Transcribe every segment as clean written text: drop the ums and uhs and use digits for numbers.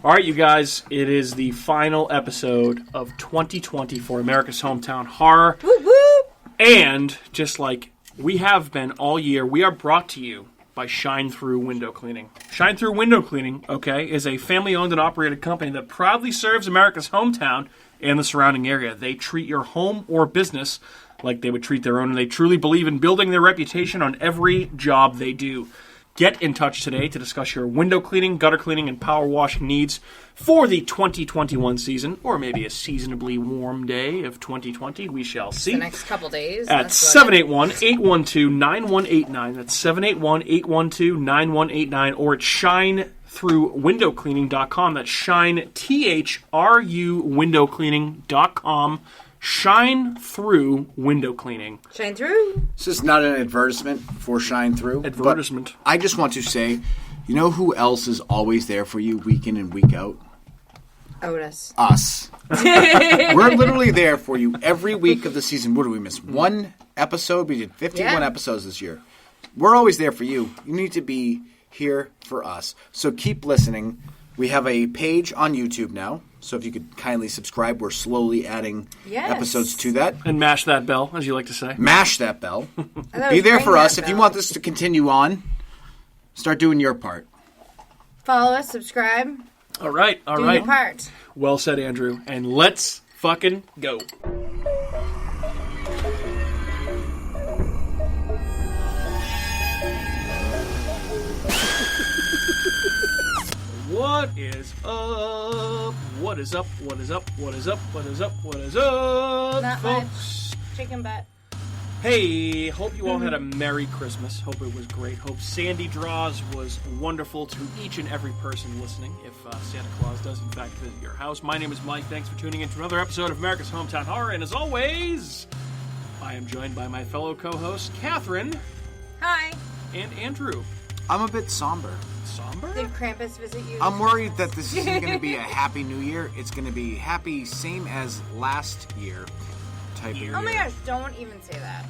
All right, you guys, it is the final episode of 2020 for America's Hometown Horror. Woo woo! And just like we have been all year, we are brought to you by Shine Through Window Cleaning. Shine Through Window Cleaning, okay, is a family-owned and operated company that proudly serves America's hometown and the surrounding area. They treat your home or business like they would treat their own, and they truly believe in building their reputation on every job they do. Get in touch today to discuss your window cleaning, gutter cleaning, and power washing needs for the 2021 season, or maybe a seasonably warm day of 2020. We shall see. The next couple days. At 781-812-9189. That's 781-812-9189, or at shinethroughwindowcleaning.com. That's shine, THRU, windowcleaning.com. Shine Through Window Cleaning. Shine through. This is not an advertisement for Shine Through. Advertisement. I just want to say, you know who else is always there for you week in and week out? Otis. Us. We're literally there for you every week of the season. What did we miss? One episode? We did 51 episodes this year. We're always there for you. You need to be here for us. So keep listening. We have a page on YouTube now. So if you could kindly subscribe, we're slowly adding episodes to that. And mash that bell, as you like to say. Mash that bell. Be there for us. If you want this to continue on, start doing your part. Follow us, subscribe. All right. Do your part. Well said, Andrew. And let's fucking go. What is up? What is up? What is up? What is up? What is up? What is up, Not folks? much. Chicken butt. Hey, hope you all had a Merry Christmas. Hope it was great. Hope Sandy Draws was wonderful to each and every person listening, if Santa Claus does in fact visit your house. My name is Mike. Thanks for tuning in to another episode of America's Hometown Horror. And as always, I am joined by my fellow co-hosts, Catherine. Hi. And Andrew. I'm a bit somber. Somber? Did Krampus visit you? I'm worried that this isn't going to be a happy new year. It's going to be happy same as last year type of year. Oh my gosh, don't even say that.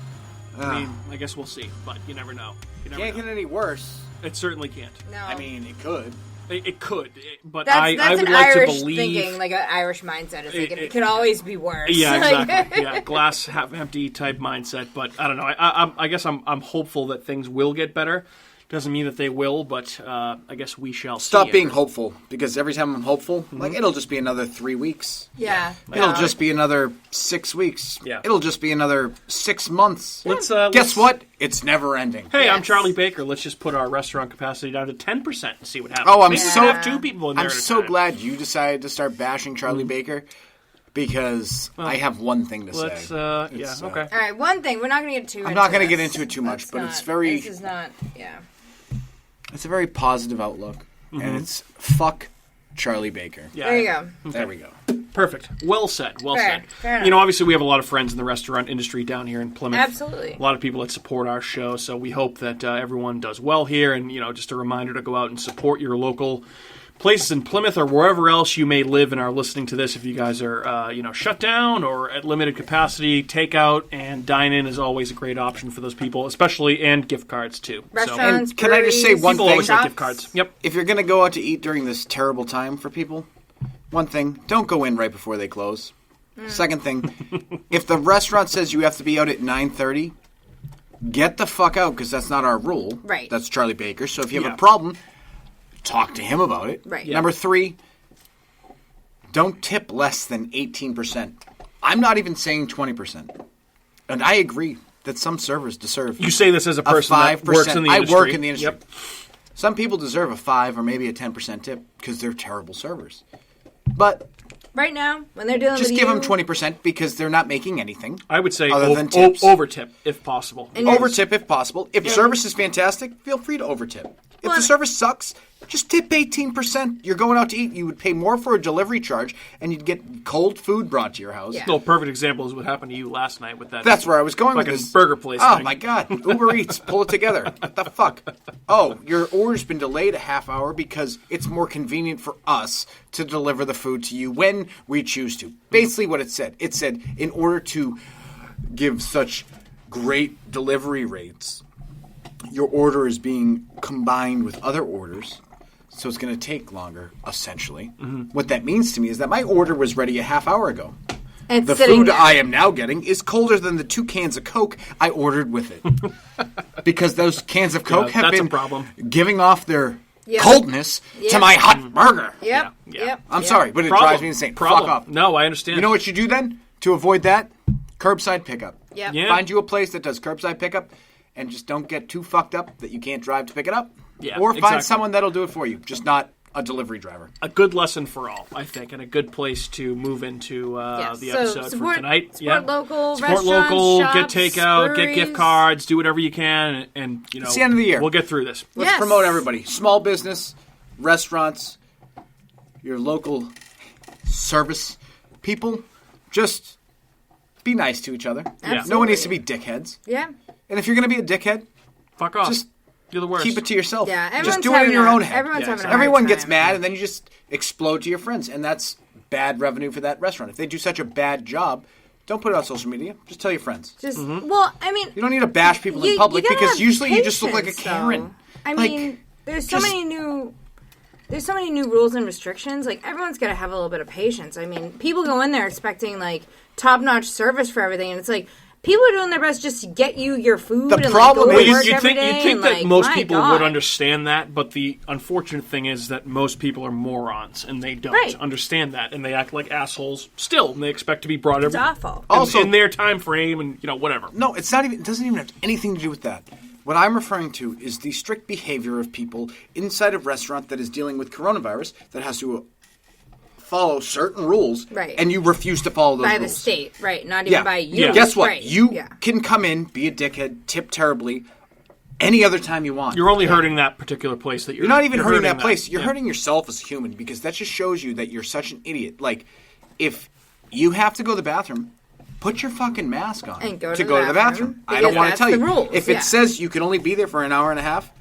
I mean, I guess we'll see, but you never know. You never Can't know. get any worse. It certainly can't. No. I mean, it could. It could, but That's I would an like Irish to believe... thinking, like an Irish mindset. It's like, it could always be worse. Yeah, exactly. Yeah, glass half empty type mindset. But I don't know. I guess I'm hopeful that things will get better. Doesn't mean that they will, but I guess we shall see. Stop being hopeful, because every time I'm hopeful, like, it'll just be another 3 weeks. Yeah. It'll just be another 6 weeks. Yeah. It'll just be another 6 months. Guess what? It's never ending. Hey, Yes. I'm Charlie Baker. Let's just put our restaurant capacity down to 10% and see what happens. Oh, I'm Maybe so- we have 2 people in there I'm at a so time. glad you decided to start bashing Charlie Baker, because I have one thing to Let's, say. okay. All right, one thing. We're not going to get too I'm not going to get into it too much, but it's very... This is not, yeah. It's a very positive outlook, and it's fuck Charlie Baker. Yeah. There you go. There we go. Perfect. Well said. Well Fair said. enough. Obviously we have a lot of friends in the restaurant industry down here in Plymouth. Absolutely. A lot of people that support our show, so we hope that everyone does well here. And, just a reminder to go out and support your local places in Plymouth or wherever else you may live and are listening to this. If you guys are, shut down or at limited capacity, takeout and dine-in is always a great option for those people, especially, and gift cards, too. Restaurants, And can I just say breweries, one People thing? always have shops. gift cards. Yep. If you're going to go out to eat during this terrible time for people, one thing, don't go in right before they close. Second thing, if the restaurant says you have to be out at 9:30, get the fuck out, because that's not our rule. Right. That's Charlie Baker. So if you have Yeah. a problem, talk to him about it. Right. Yeah. Number 3, don't tip less than 18%. I'm not even saying 20%. And I agree that some servers deserve You say this as a a person 5%. that works in the industry. I work in the industry. Yep. Some people deserve a 5 or maybe a 10% tip because they're terrible servers. But Right now, when they're dealing just with give you, them 20% because they're not making anything. I would say Other than tips. over tip, if possible. And Overtip if possible. If service is fantastic, feel free to overtip. If the service sucks, just tip 18%. You're going out to eat. You would pay more for a delivery charge, and you'd get cold food brought to your house. Yeah. No, perfect example is what happened to you last night with that. That's where I was going with fucking this. burger place Oh, thing. my God. Uber Eats. Pull it together. What the fuck? Oh, your order's been delayed a half hour because it's more convenient for us to deliver the food to you when we choose to. Basically what it said. It said, in order to give such great delivery rates, your order is being combined with other orders so it's going to take longer, essentially. What that means to me is that my order was ready a half hour ago. And The sitting food there. I am now getting is colder than the 2 cans of Coke I ordered with it. Because those cans of Coke have that's a been problem. giving off their Yep. coldness to Yep. my hot burger. Yep. Yeah. Yep. I'm yep. sorry, but it drives me insane. Problem. Fuck off. No, I understand. You know what you do then? To avoid that? Curbside pickup. Yep. Yeah. Find you a place that does curbside pickup and just don't get too fucked up that you can't drive to pick it up. Yeah, or find exactly. someone that'll do it for you, just not a delivery driver. A good lesson for all, I think, and a good place to move into Yes. the So episode support- for tonight. support local support restaurants, local, shops, get takeout, get gift breweries. cards, do whatever you can, and you know, It's the end of the year. We'll get through this. Let's Yes. promote everybody. Small business, restaurants, your local service people. Just be nice to each other. Absolutely. No one needs to be dickheads. Yeah. And if you're going to be a dickhead, Fuck off. Just You're the worst. keep it to yourself. Yeah. Just Everyone's do it in having your a- own head. Everyone's Yeah, having a hard Everyone time. gets mad, and then you just explode to your friends, and that's bad revenue for that restaurant. If they do such a bad job, don't put it on social media. Just tell your friends. Just well, I mean, You don't need to bash people in you public gotta because have usually you just look like a patience, Karen. though. I Like, mean, there's so just- many new. There's so many new rules and restrictions. Like, everyone's got to have a little bit of patience. I mean, people go in there expecting like top-notch service for everything, and it's like people are doing their best just to get you your food The and problem like, go is- to work you'd every think, day. you'd think and, that like, most my people God. would understand that, but the unfortunate thing is that most people are morons and they don't Right. understand that, and they act like assholes still, and they expect to be brought It's every, awful. Also- in their time frame, and you know whatever. No, it's not even. It doesn't even have anything to do with that. What I'm referring to is the strict behavior of people inside of restaurant that is dealing with coronavirus that has to follow certain rules, Right. and you refuse to follow those By rules. the state, right? Not even Yeah. by you. Yeah. Guess what? Right. You Yeah. can come in, be a dickhead, tip terribly, any other time you want. You're only hurting that particular place that You're not even hurting that place. You're Yeah. hurting yourself as a human because that just shows you that you're such an idiot. Like, if you have to go to the bathroom, put your fucking mask on And go to to go the to the bathroom, bathroom. I don't because want to that's tell you. the rules, If yeah. it says you can only be there for an hour and a half,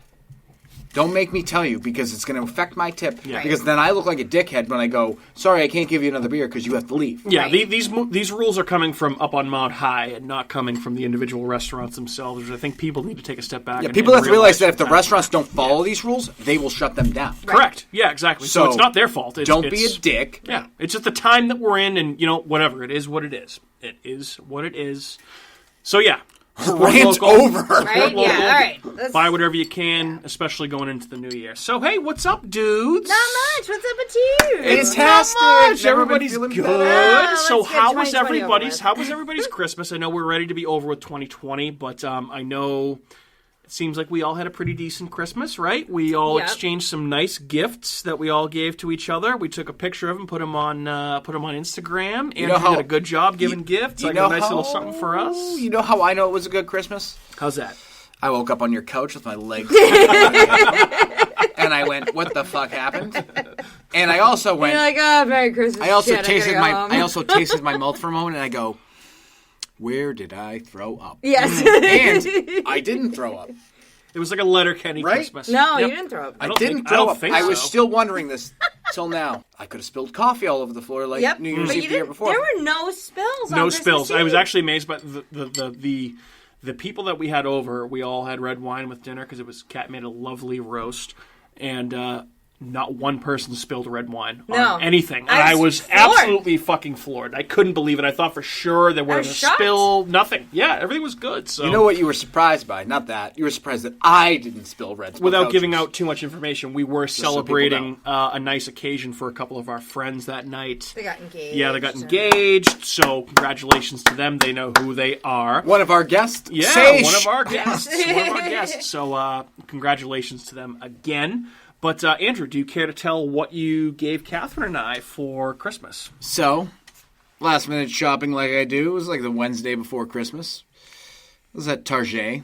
don't make me tell you because it's going to affect my tip. Yeah. Because then I look like a dickhead when I go, sorry, I can't give you another beer because you have to leave. Yeah, Right. these rules are coming from up on Mount High and not coming from the individual restaurants themselves. I think people need to take a step back. Yeah, and, people and have to realize that if the sometimes- restaurants don't follow these rules, they will shut them down. Correct. Yeah, exactly. So, So, it's not their fault. Don't be a it's- dick. Yeah, it's just the time that we're in, and you know, whatever it is, what it is. It is what it is. So yeah, support Rant local, over. Right? local, Yeah. All right. Let's, buy whatever you can, especially going into the new year. So hey, what's up, dudes? not much. What's up with you? Fantastic. Not much. Never been Everybody's feeling good. better. So Let's get how was 2020 over with. How was everybody's Christmas? I know we're ready to be over with 2020, but I know it seems like we all had a pretty decent Christmas, right? We all Yep. exchanged some nice gifts that we all gave to each other. We took a picture of them, put them on Instagram. Andrew know how- did a good job giving gifts. You I know got a nice how- little something for us. You know how I know it was a good Christmas? How's that? I woke up on your couch with my legs. And I went, what the fuck happened? And I also went, You're like, oh, Merry Christmas. I also shit, gotta tasted go my home. I also tasted my mouth for a moment and I go, where did I throw up? Yes. And I didn't throw up. It was like a Letterkenny Right? Christmas. No, Yep. you didn't throw up. I don't didn't think- I throw don't up. think I was so. still wondering this till now. I could have spilled coffee all over the floor like Yep. New Year's but Eve you the year didn't. before. There were no spills. on No Christmas spills. I was Eve. actually amazed by the people that we had over. We all had red wine with dinner because it was Kat made a lovely roast, and not one person spilled red wine No. on anything. And I I was was floored. absolutely fucking floored. I couldn't believe it. I thought for sure there was a shocked. spill. Nothing. Yeah, everything was good. So You know what you were surprised by? Not that. You were surprised that I didn't spill red. without giving out too much information, we were so people celebrating a nice occasion for a couple of our friends that night. They got engaged. Yeah, they got and- engaged. So congratulations to them. They know who they are. One of our guests. Yeah, Sage. one of our guests. One of our guests. So congratulations to them again. But Andrew, do you care to tell what you gave Catherine and I for Christmas? So, last minute shopping like I do. It was like the Wednesday before Christmas. It was at Target.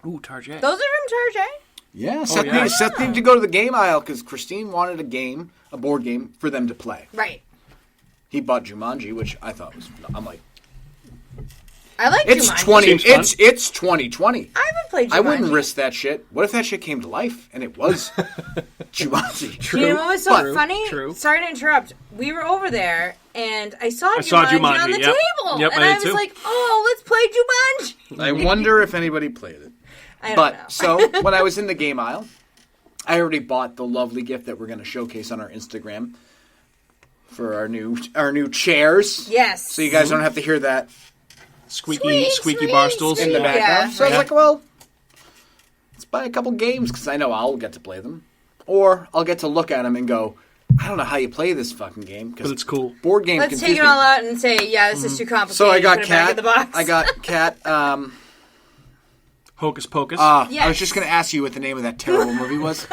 Ooh, Target. Those are from Target. Yeah, Seth, yeah. needed to go to the game aisle because Christine wanted a board game for them to play. Right. He bought Jumanji, which I thought was. I'm like, I like it's Jumanji. 20. Seems fun. It's 2020. I haven't played Jumanji. I wouldn't risk that shit. What if that shit came to life and it was Jumanji? True. You know what was so But- funny? True. Sorry to interrupt. We were over there, and I saw Jumanji, saw on Jumanji, the yep. table. Yep, and I I did was too. like, oh, let's play Jumanji. I wonder if anybody played it. I don't But know. so when I was in the game aisle, I already bought the lovely gift that we're going to showcase on our Instagram for our new chairs. Yes. So you guys don't have to hear that Squeaky bar stools in the background. Yeah. So I was like, well, let's buy a couple games because I know I'll get to play them. Or I'll get to look at them and go, I don't know how you play this fucking game. But it's cool. Board games Let's take it all out and say, yeah, this is too complicated. So I got Put it back Cat. in the box. I got Cat. Hocus Pocus. Yes. I was just going to ask you what the name of that terrible movie was.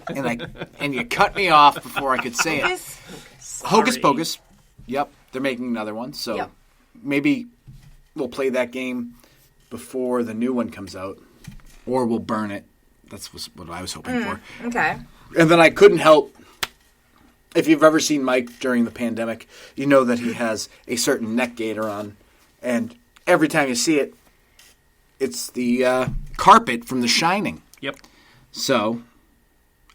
and you cut me off before I could say it. Hocus Pocus. Yep. They're making another one. So maybe we'll play that game before the new one comes out. Or we'll burn it. That's what I was hoping for. Okay. And then I couldn't help. If you've ever seen Mike during the pandemic, you know that he has a certain neck gaiter on. And every time you see it, it's the carpet from The Shining. Yep. So,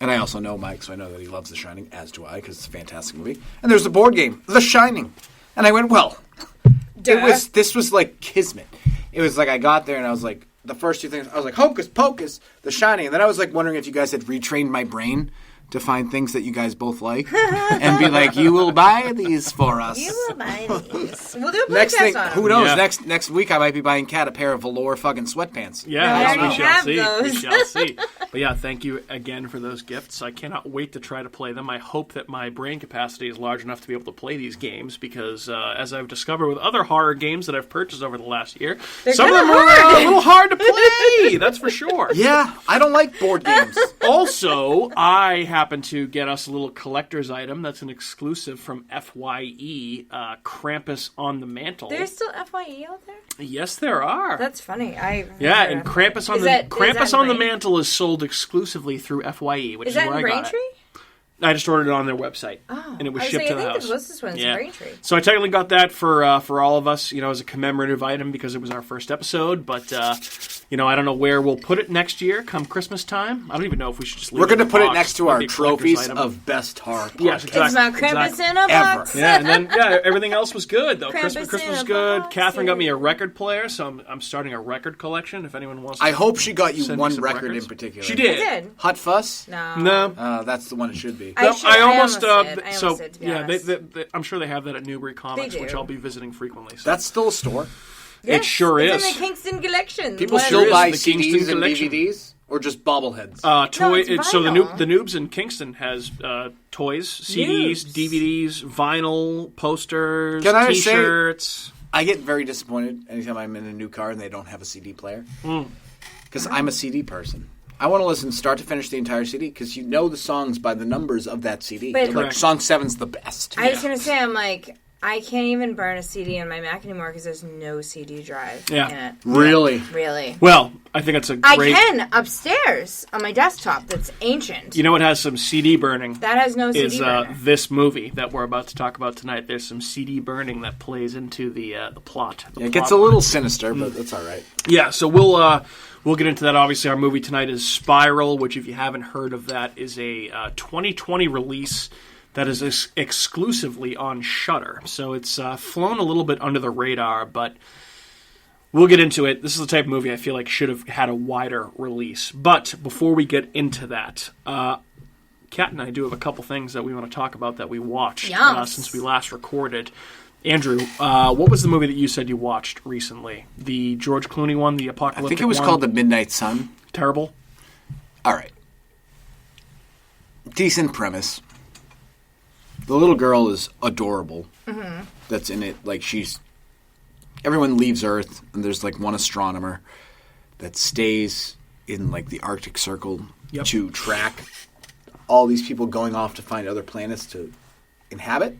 and I also know Mike, so I know that he loves The Shining, as do I, because it's a fantastic movie. And there's the board game, The Shining. And I went, well, this was like kismet. It was like I got there and I was like, the first two things, I was like, Hocus Pocus, The Shining. And then I was like wondering if you guys had retrained my brain to find things that you guys both like and be like, you will buy these for us. You will buy these. We'll do a Next podcast thing, on who them. knows? Yeah. Next week I might be buying Cat a pair of velour fucking sweatpants. Yeah, I we already shall have see. those. We shall see. But yeah, thank you again for those gifts. I cannot wait to try to play them. I hope that my brain capacity is large enough to be able to play these games because, as I've discovered with other horror games that I've purchased over the last year, some of them kinda are hard. a little hard to play. That's for sure. Yeah, I don't like board games. Also, I happen to get us a little collector's item that's an exclusive from FYE, Krampus on the Mantle. There's still FYE out there? Yes, there are. That's funny. Yeah, and Krampus on Is the that Krampus in on the Brain- Mantle is sold exclusively through FYE, which Is is that where in I got Braintree? it. I just ordered it on their website, and it was shipped to the I think house. the closest one's in Braintree. So I technically got that for all of us, as a commemorative item because it was our first episode. But I don't know where we'll put it next year, come Christmas time. I don't even know if we should just leave We're going to in the put it box. next to Might our be a collector's trophies item. of best horror podcast. Yes, exactly. It's about Krampus exactly. in a Ever. box. Yeah, and then everything else was good though. Krampus Christmas in was a good. box, Catherine got me yeah. a record player, so I'm starting a record collection. If anyone wants, to I hope she got you send me one some record records. in particular. She I did. did. Hot Fuss? No. No. That's the one it should be. I almost did, to be honest. I'm sure they have that at Newbury Comics, They which do. I'll be visiting frequently. So. That's still a store. Yes, It sure it's is. in the Kingston collection. People What? still is buy the CDs Kingston and collection. DVDs? Or just bobbleheads? So the vinyl. Noobs in Kingston has toys, CDs, Noobs. DVDs, vinyl, posters, Can I say- T-shirts. I get very disappointed anytime I'm in a new car and they don't have a CD player. Because I'm a CD person. I want to listen start to finish the entire CD because you know the songs by the numbers of that CD. But- Like Correct. song 7's the best. I was going to say, I'm like, I can't even burn a CD on my Mac anymore because there's no CD drive Yeah. in it. Really? Really. Well, I think it's a I great. can upstairs on my desktop that's ancient. You know what has some CD burning? That has no CD Is burner. this movie that we're about to talk about tonight? There's some CD burning that plays into the plot. The It gets plot a little line. sinister, but that's all right. Yeah, so we'll get into that. Obviously, our movie tonight is Spiral, which, if you haven't heard of that, is a 2020 release that is exclusively on Shudder. So it's flown a little bit under the radar, but we'll get into it. This is the type of movie I feel like should have had a wider release. But before we get into that, Kat and I do have a couple things that we want to talk about that we watched Yes. since we last recorded. Andrew, what was the movie that you said you watched recently? The George Clooney one, the apocalyptic I think it was one? called The Midnight Sun. Terrible? All right. Decent premise. The little girl is adorable. Mm-hmm. That's in it. Like everyone leaves Earth, and there's like one astronomer that stays in like the Arctic Circle Yep. to track all these people going off to find other planets to inhabit.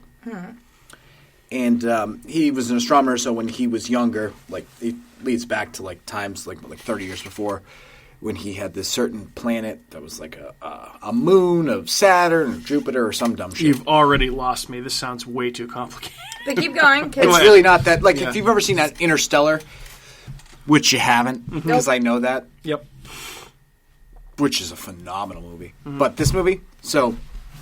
And he was an astronomer, so when he was younger, like it leads back to like times like 30 years before, when he had this certain planet that was like a moon of Saturn or Jupiter or some dumb shit. You've already lost me. This sounds way too complicated. But keep going. 'cause It's ahead. really not that. Like Yeah. if you've ever seen that Interstellar, which you haven't, because I know that, Yep. which is a phenomenal movie. But this movie, so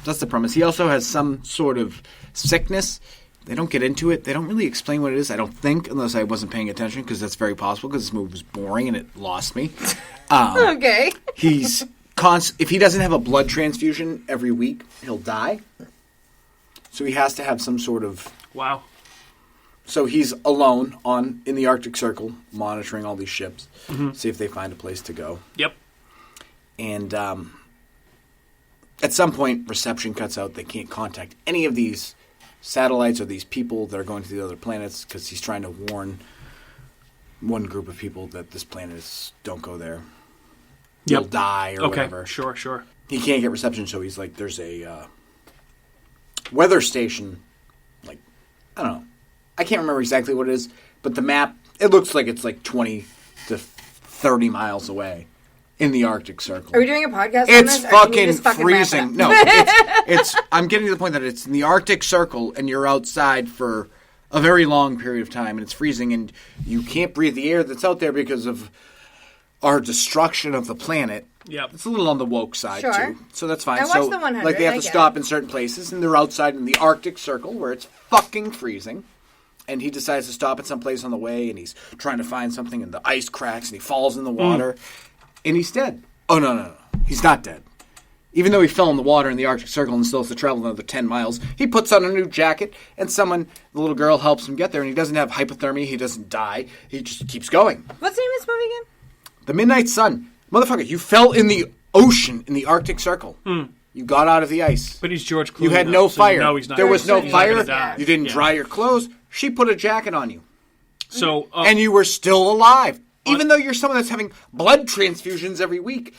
that's the premise. He also has some sort of sickness. They don't get into it. They don't really explain what it is, I don't think, unless I wasn't paying attention, because that's very possible, because this movie was boring and it lost me. Okay. He's if he doesn't have a blood transfusion every week, he'll die. So he has to have some sort of... Wow. So he's alone in the Arctic Circle, monitoring all these ships, see if they find a place to go. Yep. And at some point, reception cuts out. They can't contact any of these satellites or these people that are going to the other planets because he's trying to warn one group of people that this planet is, don't go there. You'll die or whatever. Sure. He can't get reception, so he's like, there's a weather station. Like, I don't know. I can't remember exactly what it is, but the map, it looks like it's like 20 to 30 miles away in the Arctic Circle. Are we doing a podcast on It's this? Or can you fucking just fucking freezing. wrap it No, up? it's I'm getting to the point that it's in the Arctic Circle and you're outside for a very long period of time and it's freezing and you can't breathe the air that's out there because of our destruction of the planet. Yep. It's a little on the woke side Sure. too. So that's fine. I watched the 100, like they have I to get stop it. in certain places and they're outside in the Arctic Circle where it's fucking freezing. And he decides to stop at some place on the way and he's trying to find something and the ice cracks and he falls in the water and he's dead. Oh, no. He's not dead. Even though he fell in the water in the Arctic Circle and still has to travel another 10 miles, he puts on a new jacket and the little girl helps him get there and he doesn't have hypothermia, he doesn't die, he just keeps going. What's the name of this movie again? The Midnight Sun. Motherfucker, you fell in the ocean in the Arctic Circle. You got out of the ice. But he's George Clooney. You had no so fire. You know he's not there was no he's not gonna fire. die. You didn't Yeah. dry your clothes. She put a jacket on you. So, And you were still alive. Even though you're someone that's having blood transfusions every week.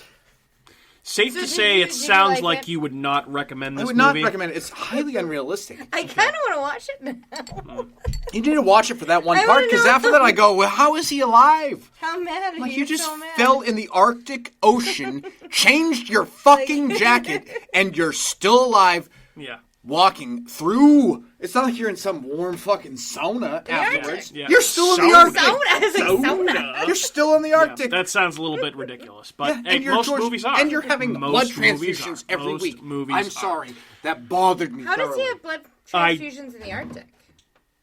safe So to did say, you- it did you sounds like like it? you would not recommend this I would movie. not recommend it. It's highly unrealistic. I kind of want to watch it now. You need to watch it for that one I part, wanna because know. after that I go, well, how is he alive? How mad are Like, you? you just so mad. fell in the Arctic Ocean, changed your fucking jacket, and you're still alive Yeah. walking through. It's not like you're in some warm fucking sauna afterwards. Yeah. You're still in the Sauna. Arctic. Sauna. It's like sauna. You're still in the Yeah, Arctic. that sounds a little bit ridiculous, but Yeah, hey, and you're most George- movies are. And you're having Most blood movies transfusions are. every Most week. movies I'm are. sorry. That bothered me How does thoroughly. he have blood I- transfusions in the Arctic?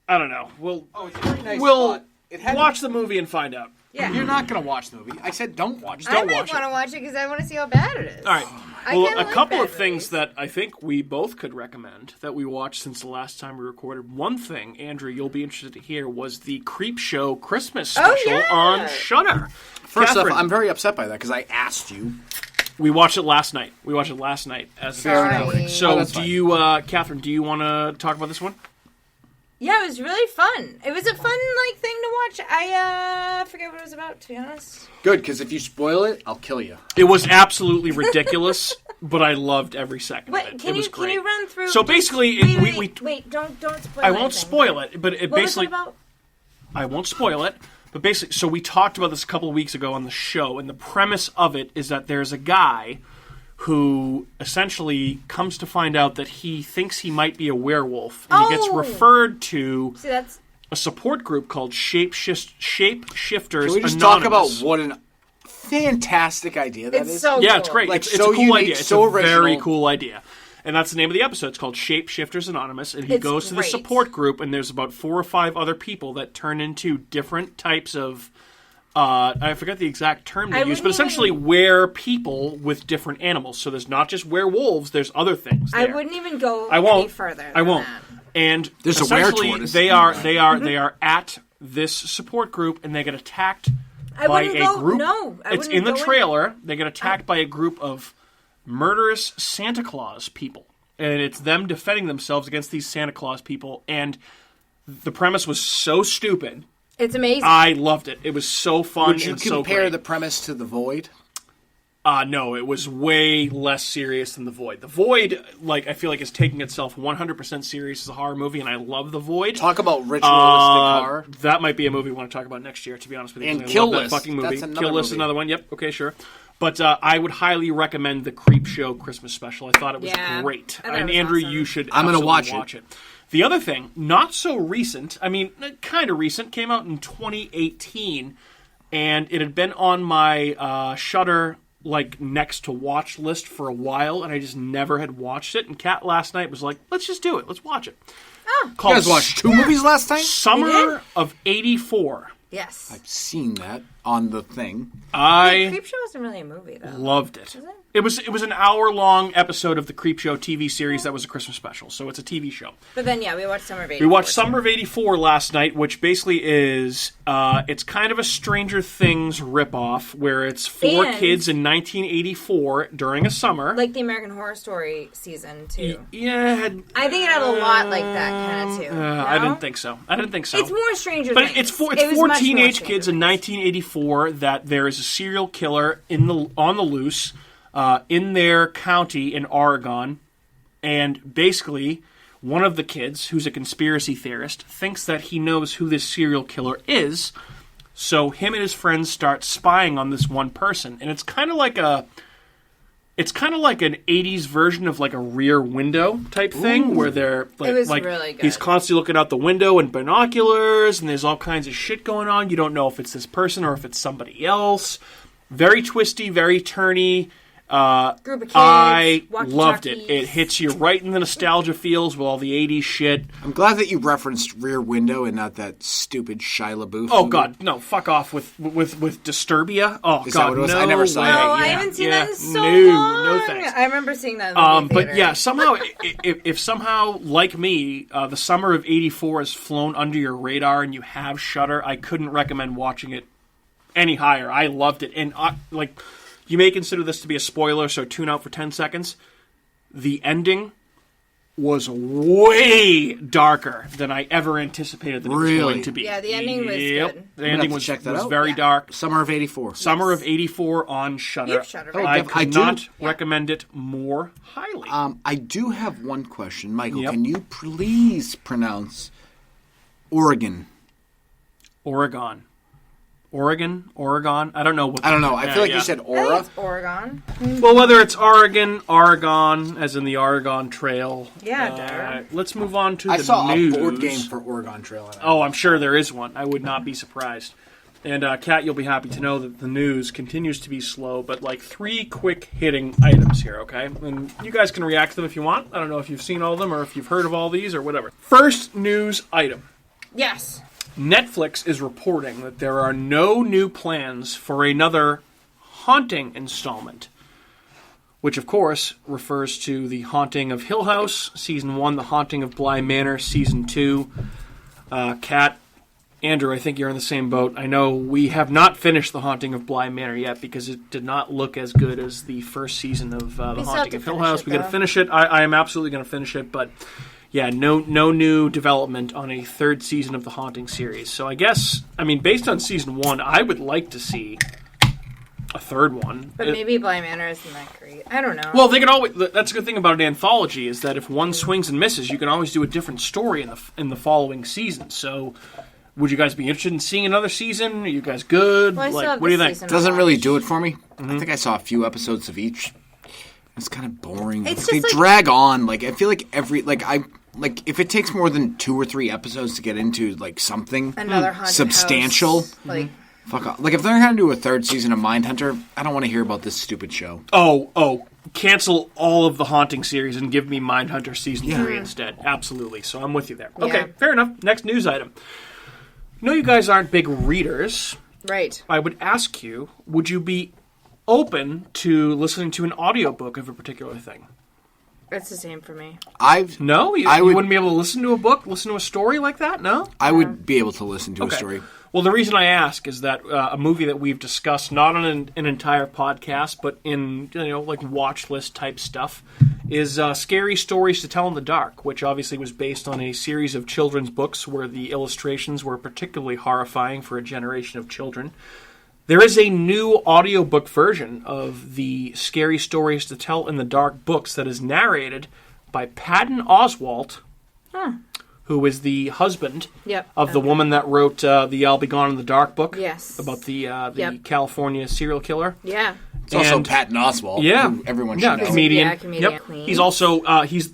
I don't know. We'll It's a very nice we'll spot. It had- watch the movie and find out. Yeah. You're not going to watch the movie. I said don't watch it. I Don't might watch want to it. watch it because I want to see how bad it is. All right. I Well, kinda a like couple bad of things movies. that I think we both could recommend that we watched since the last time we recorded. One thing, Andrew, you'll be interested to hear, was the Creepshow Christmas Oh, special yeah. on Shudder. First Catherine, off, I'm very upset by that because I asked you. we watched it last night. As Fair Sorry. enough. So, that's do fine. you, Catherine? Do you want to talk about this one? Yeah, it was really fun. It was a fun thing to watch. I forget what it was about, to be honest. Good, because if you spoil it, I'll kill you. It was absolutely ridiculous, but I loved every second of But it. can It was you great. run through? So basically, wait, don't spoil. I won't anything. spoil it, but it What basically was it about? I won't spoil it. But basically, so we talked about this a couple of weeks ago on the show, and the premise of it is that there's a guy who essentially comes to find out that he thinks he might be a werewolf, and he gets Oh! referred to See, that's a support group called Shapeshifters Can we just Anonymous. talk about what an fantastic idea that it's is? so. Yeah, cool. it's great. Like, it's so a cool unique, idea. It's so a very original. cool idea. And that's the name of the episode. It's called Shapeshifters Anonymous. And he It's goes to the great. support group, and there's about 4 or 5 other people that turn into different types of. I forget the exact term they I use, but wouldn't essentially even- were people with different animals. So there's not just werewolves, there's other things there. I wouldn't even go I won't. any further. I than won't. that. And There's a essentially, were-tortoise. they are at this support group, and they get attacked I by wouldn't a go. group. No, I It's wouldn't in the go trailer. They get attacked by a group of murderous Santa Claus people, and it's them defending themselves against these Santa Claus people. And the premise was so stupid. It's amazing. I loved it. It was so fun Would you and so compare great. the premise to The Void? No, it was way less serious than The Void. The Void, I feel like, is taking itself 100% serious as a horror movie, and I love The Void. Talk about ritualistic horror. That might be a movie we want to talk about next year, to be honest with you. And 'cause I Kill love that List. fucking movie. That's another Kill List is movie. another one. Yep. Okay, sure. But I would highly recommend the Creepshow Christmas special. I thought it was Yeah, great. I thought it And was Andrew, awesome. you should I'm gonna absolutely watch it. The other thing, not so recent, I mean, kind of recent, came out in 2018, and it had been on my Shudder next to watch list for a while, and I just never had watched it. And Kat last night was like, "Let's just do it. Let's watch it." Oh. You Called guys watched 2 movies last time? Summer of '84. yes. I've seen that. on the thing. Creepshow isn't really a movie, though. Loved it. Is it? It was an hour-long episode of the Creepshow TV series that was a Christmas special, so it's a TV show. But then, we watched Summer of 84. We watched Summer of 84 last night, which basically is, it's kind of a Stranger Things ripoff, where it's four kids in 1984 during a summer. Like the American Horror Story season, too. Yeah. I think it had a lot like that, kind of, too. No? I didn't think so. It's more Stranger But Things. it's four teenage kids in 1984 that there is a serial killer on the loose in their county in Oregon, and basically one of the kids, who's a conspiracy theorist, thinks that he knows who this serial killer is, so him and his friends start spying on this one person, and it's kind of like an 80s version of like a Rear Window type thing, where they're like, it was really good. He's constantly looking out the window in binoculars, and there's all kinds of shit going on. You don't know if it's this person or if it's somebody else. Very twisty, very turny. Group of kids, I loved it. walkie-talkies. It hits you right in the nostalgia feels with all the 80s shit. I'm glad that you referenced Rear Window and not that stupid Shia LaBeouf. Oh movie. God, no! Fuck off with Disturbia. Oh Is that God, what it was? no! I never saw way. that. Oh, I Yeah. haven't seen that in so No, long. no thanks. I remember seeing that in the movie But theater. yeah, somehow, if somehow, like me, the summer of '84 has flown under your radar and you have Shudder, I couldn't recommend watching it any higher. I loved it, and you may consider this to be a spoiler, so tune out for 10 seconds. The ending was way darker than I ever anticipated that it was going to be. Yeah, the ending was good. The ending was check that out. very dark. Summer of 84. Summer of '84 on Shudder. You have Shudder, right? I I could do. not recommend it more highly. I do have one question. Michael, Yep. can you please pronounce Oregon? Oregon. I don't know. I don't know. I feel like you said I think Aura. it's Oregon. Well, whether it's Oregon, as in the Oregon Trail. Yeah, let's move on to I the saw news. a board game for Oregon Trail. Oh, I'm sure there is one. I would not be surprised. And, Kat, you'll be happy to know that the news continues to be slow, but, 3 quick-hitting items here, okay? And you guys can react to them if you want. I don't know if you've seen all of them or if you've heard of all these or whatever. First news item. Yes. Netflix is reporting that there are no new plans for another Haunting installment, which, of course, refers to The Haunting of Hill House, Season 1, The Haunting of Bly Manor, Season 2. Kat, Andrew, I think you're in the same boat. I know we have not finished The Haunting of Bly Manor yet because it did not look as good as the first season of The Haunting of Hill House. We're going to finish it. I am absolutely going to finish it, but yeah, no new development on a third season of the Haunting series. So I guess, based on Season 1, I would like to see a third one. But maybe Bly Manor isn't that great. I don't know. Well, they can always. That's a good thing about an anthology is that if one swings and misses, you can always do a different story in the following season. So, would you guys be interested in seeing another season? Are you guys good? Well, I still have what do you this think? season. Doesn't really do it for me. I think I saw a few episodes of each. It's kind of boring. It's They just drag on. I feel like if it takes more than 2 or 3 episodes to get into something Another haunted substantial, house. fuck off. If they're gonna do a third season of Mindhunter, I don't want to hear about this stupid show. Oh, cancel all of the Haunting series and give me Mindhunter Season 3 instead. Absolutely. So I'm with you there. Okay, Yeah. fair enough. Next news item. I know you guys aren't big readers. Right. I would ask you, would you be open to listening to an audiobook of a particular thing? It's the same for me. No? You wouldn't be able to listen to a book, listen to a story like that? No? I would be able to listen to a story. Well, the reason I ask is that a movie that we've discussed, not on an entire podcast, but in, watch list type stuff, is Scary Stories to Tell in the Dark, which obviously was based on a series of children's books where the illustrations were particularly horrifying for a generation of children. There is a new audiobook version of the Scary Stories to Tell in the Dark books that is narrated by Patton Oswalt, who is the husband of the woman that wrote the I'll Be Gone in the Dark book. Yes. About the California serial killer. Yeah. It's also Patton Oswalt. Yeah. Who everyone should know. Comedian. Yeah, comedian. Yep. Queen. He's also he's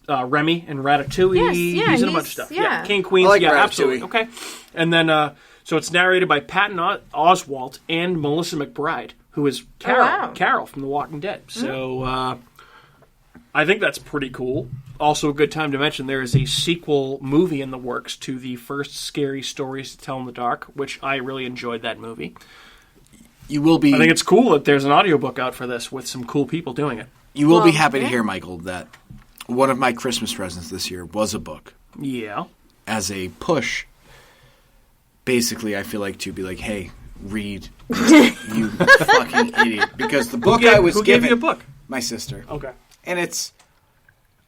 Remy in Ratatouille. Yes, yeah, he's in a bunch of stuff. yeah. King Queens. I like yeah, Ratatouille. absolutely. Okay. And then so it's narrated by Patton Oswalt and Melissa McBride, who is Carol from The Walking Dead. So I think that's pretty cool. Also a good time to mention there is a sequel movie in the works to the first Scary Stories to Tell in the Dark, which I really enjoyed that movie. You will be. I think it's cool that there's an audiobook out for this with some cool people doing it. You will be happy to hear, Michael, that one of my Christmas presents this year was a book. Yeah. As a push, basically, I feel like to be like, hey, read, you fucking idiot. Because the book I was given... Who gave you a book? My sister. Okay. And it's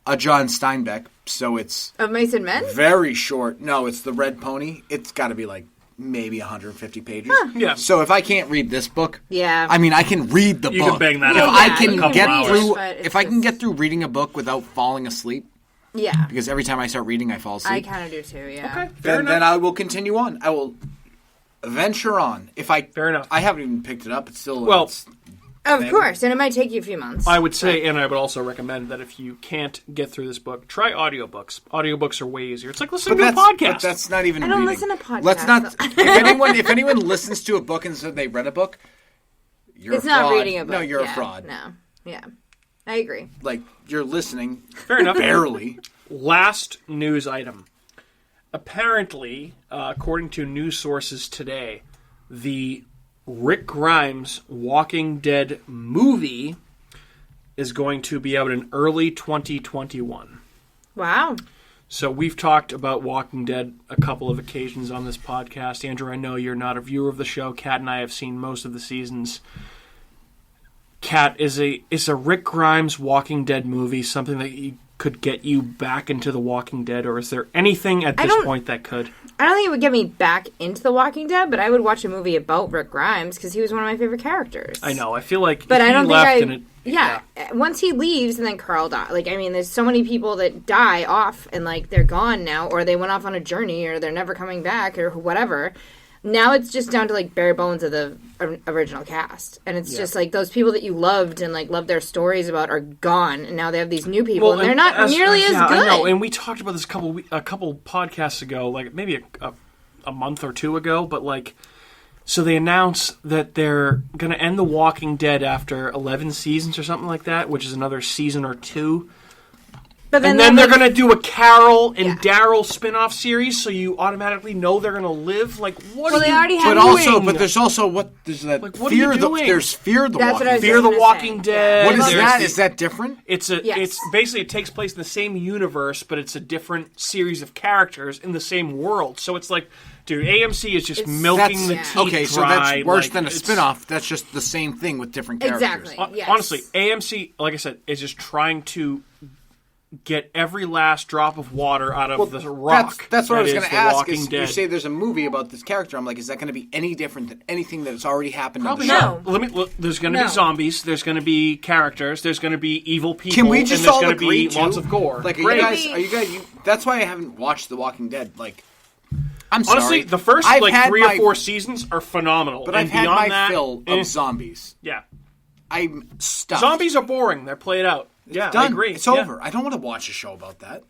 a John Steinbeck, so it's... Of Mice and Men? Very short. No, it's The Red Pony. It's got to be like maybe 150 pages. Yeah. So if I can't read this book... Yeah. I mean, I can read the book. You can bang that If out. I Yeah, can you can get read it, through... but it's If I can just- get through reading a book without falling asleep, Yeah. because every time I start reading, I fall I asleep, kind of do too, yeah. Okay. Fair enough. then I will continue on. I will venture on. Fair enough. I haven't even picked it up. It's still... Well, Of course, and it might take you a few months. I would say, and I would also recommend that if you can't get through this book, try audiobooks. Audiobooks are way easier. It's like listening to a podcast. But that's not even I don't reading. listen to podcasts. Let's not... if anyone listens to a book and said they read a book, you're It's a fraud. not reading a book. No, you're yeah, a fraud. No. Yeah. I agree. Like, you're listening. Fair enough. Barely. Last news item. Apparently, according to news sources today, the Rick Grimes Walking Dead movie is going to be out in early 2021. Wow. So we've talked about Walking Dead a couple of occasions on this podcast. Andrew, I know you're not a viewer of the show. Kat and I have seen most of the seasons. Kat, is a Rick Grimes Walking Dead movie something that could get you back into The Walking Dead, or is there anything at this point that could? I don't think it would get me back into The Walking Dead, but I would watch a movie about Rick Grimes because he was one of my favorite characters. I know. I feel like But he I don't left think and it, yeah. Once he leaves and then Carl dies. Like, I mean, there's so many people that die off and, like, they're gone now, or they went off on a journey, or they're never coming back, or whatever. Now it's just down to, like, bare bones of the original cast. And it's just, like, those people that you loved and, like, loved their stories about are gone. And now they have these new people, and they're not nearly as good. I know, and we talked about this a couple podcasts ago, like, maybe a month or two ago, but, like, so they announced that they're going to end The Walking Dead after 11 seasons or something like that, which is another season or two. But And then they're going to do a Carol and Daryl spin-off series, so you automatically know they're going to live. Like, what are they you already have doing? But there's also there's that Like, what are you doing? There's Fear the That's Walking what I was Dead. Fear the gonna Walking say. Dead. What is There's that? the- Is that different? It's Yes. basically it takes place in the same universe, but it's a different series of characters in the same world. So it's like, dude, AMC is just milking the teeth okay, so dry. that's worse like, than a it's- spin-off. That's just the same thing with different characters. Exactly. Yes. Honestly, AMC, like I said, is just trying to get every last drop of water out of the rock. That's what I was going going to to ask. Walking Is Dead. you say there's a movie about this character. I'm like, is that going to be any different than anything that has already happened Probably on the not. show? No. There's going to No. be zombies. There's going to be characters. There's going to be evil people. Can we just and there's all going to agree be lots of gore. Like, Great. are you guys? That's why I haven't watched The Walking Dead. Like, I'm sorry. Honestly, the first I've had 3 or my- 4 seasons are phenomenal. But and I've had beyond my that, fill of zombies. Yeah, I'm stuck. zombies are boring. They're played out. Yeah, Done. I agree. It's Yeah. over. I don't want to watch a show about that.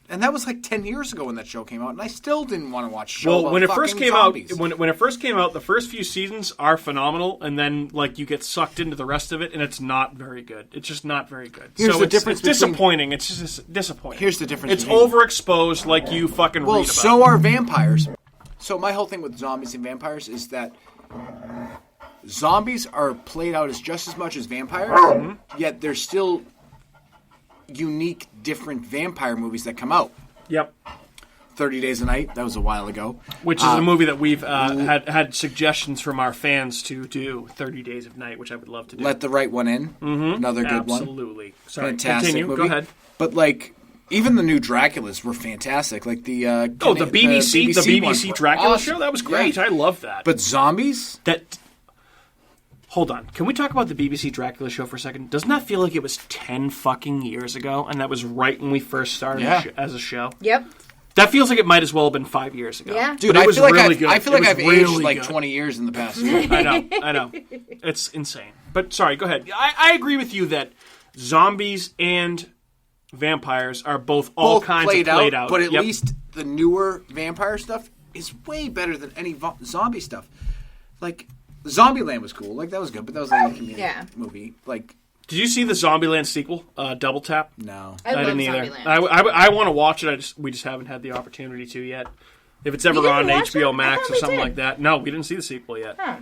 And that was like 10 years ago when that show came out, and I still didn't want to watch a show Well, about when it first fucking came zombies. out, when it first came out, the first few seasons are phenomenal, and then like you get sucked into the rest of it, and it's not very good. It's just not very good. Here's so the it's, difference it's between- disappointing. It's just disappointing. Here's the difference It's between- overexposed, like you fucking Well, read about. so are vampires. So my whole thing with zombies and vampires is that zombies are played out as just as much as vampires, yet there's still unique, different vampire movies that come out. Yep. 30 Days a Night, that was a while ago. Which is a movie that we've had suggestions from our fans to do 30 Days of Night, which I would love to do. Let the Right One In, another good one. Absolutely. Sorry, Fantastic continue. movie. Go ahead. But like, even the new Draculas were fantastic. Like the The BBC ones were Dracula awesome. show? That was great. Yeah. I love that. But zombies? Hold on. Can we talk about the BBC Dracula show for a second? Doesn't that feel like it was 10 fucking years ago? And that was right when we first started as a show? Yep. That feels like it might as well have been 5 years ago. Yeah. Dude, But it I was feel like really I've, good. I feel It like was I've really aged like good. 20 years in the past year. I know. It's insane. But sorry, go ahead. I agree with you that zombies and vampires are both all kinds of played out. But at Yep. least the newer vampire stuff is way better than any zombie stuff. Like, Zombieland was cool. Like, that was good, but that was like a community movie. Like, Did you see the Zombieland sequel, Double Tap? no. I love didn't either. Zombieland. I want to watch it. We just haven't had the opportunity to yet. If it's ever You didn't on watch HBO it? I Max thought or we something did. like that. No, we didn't see the sequel yet. Huh.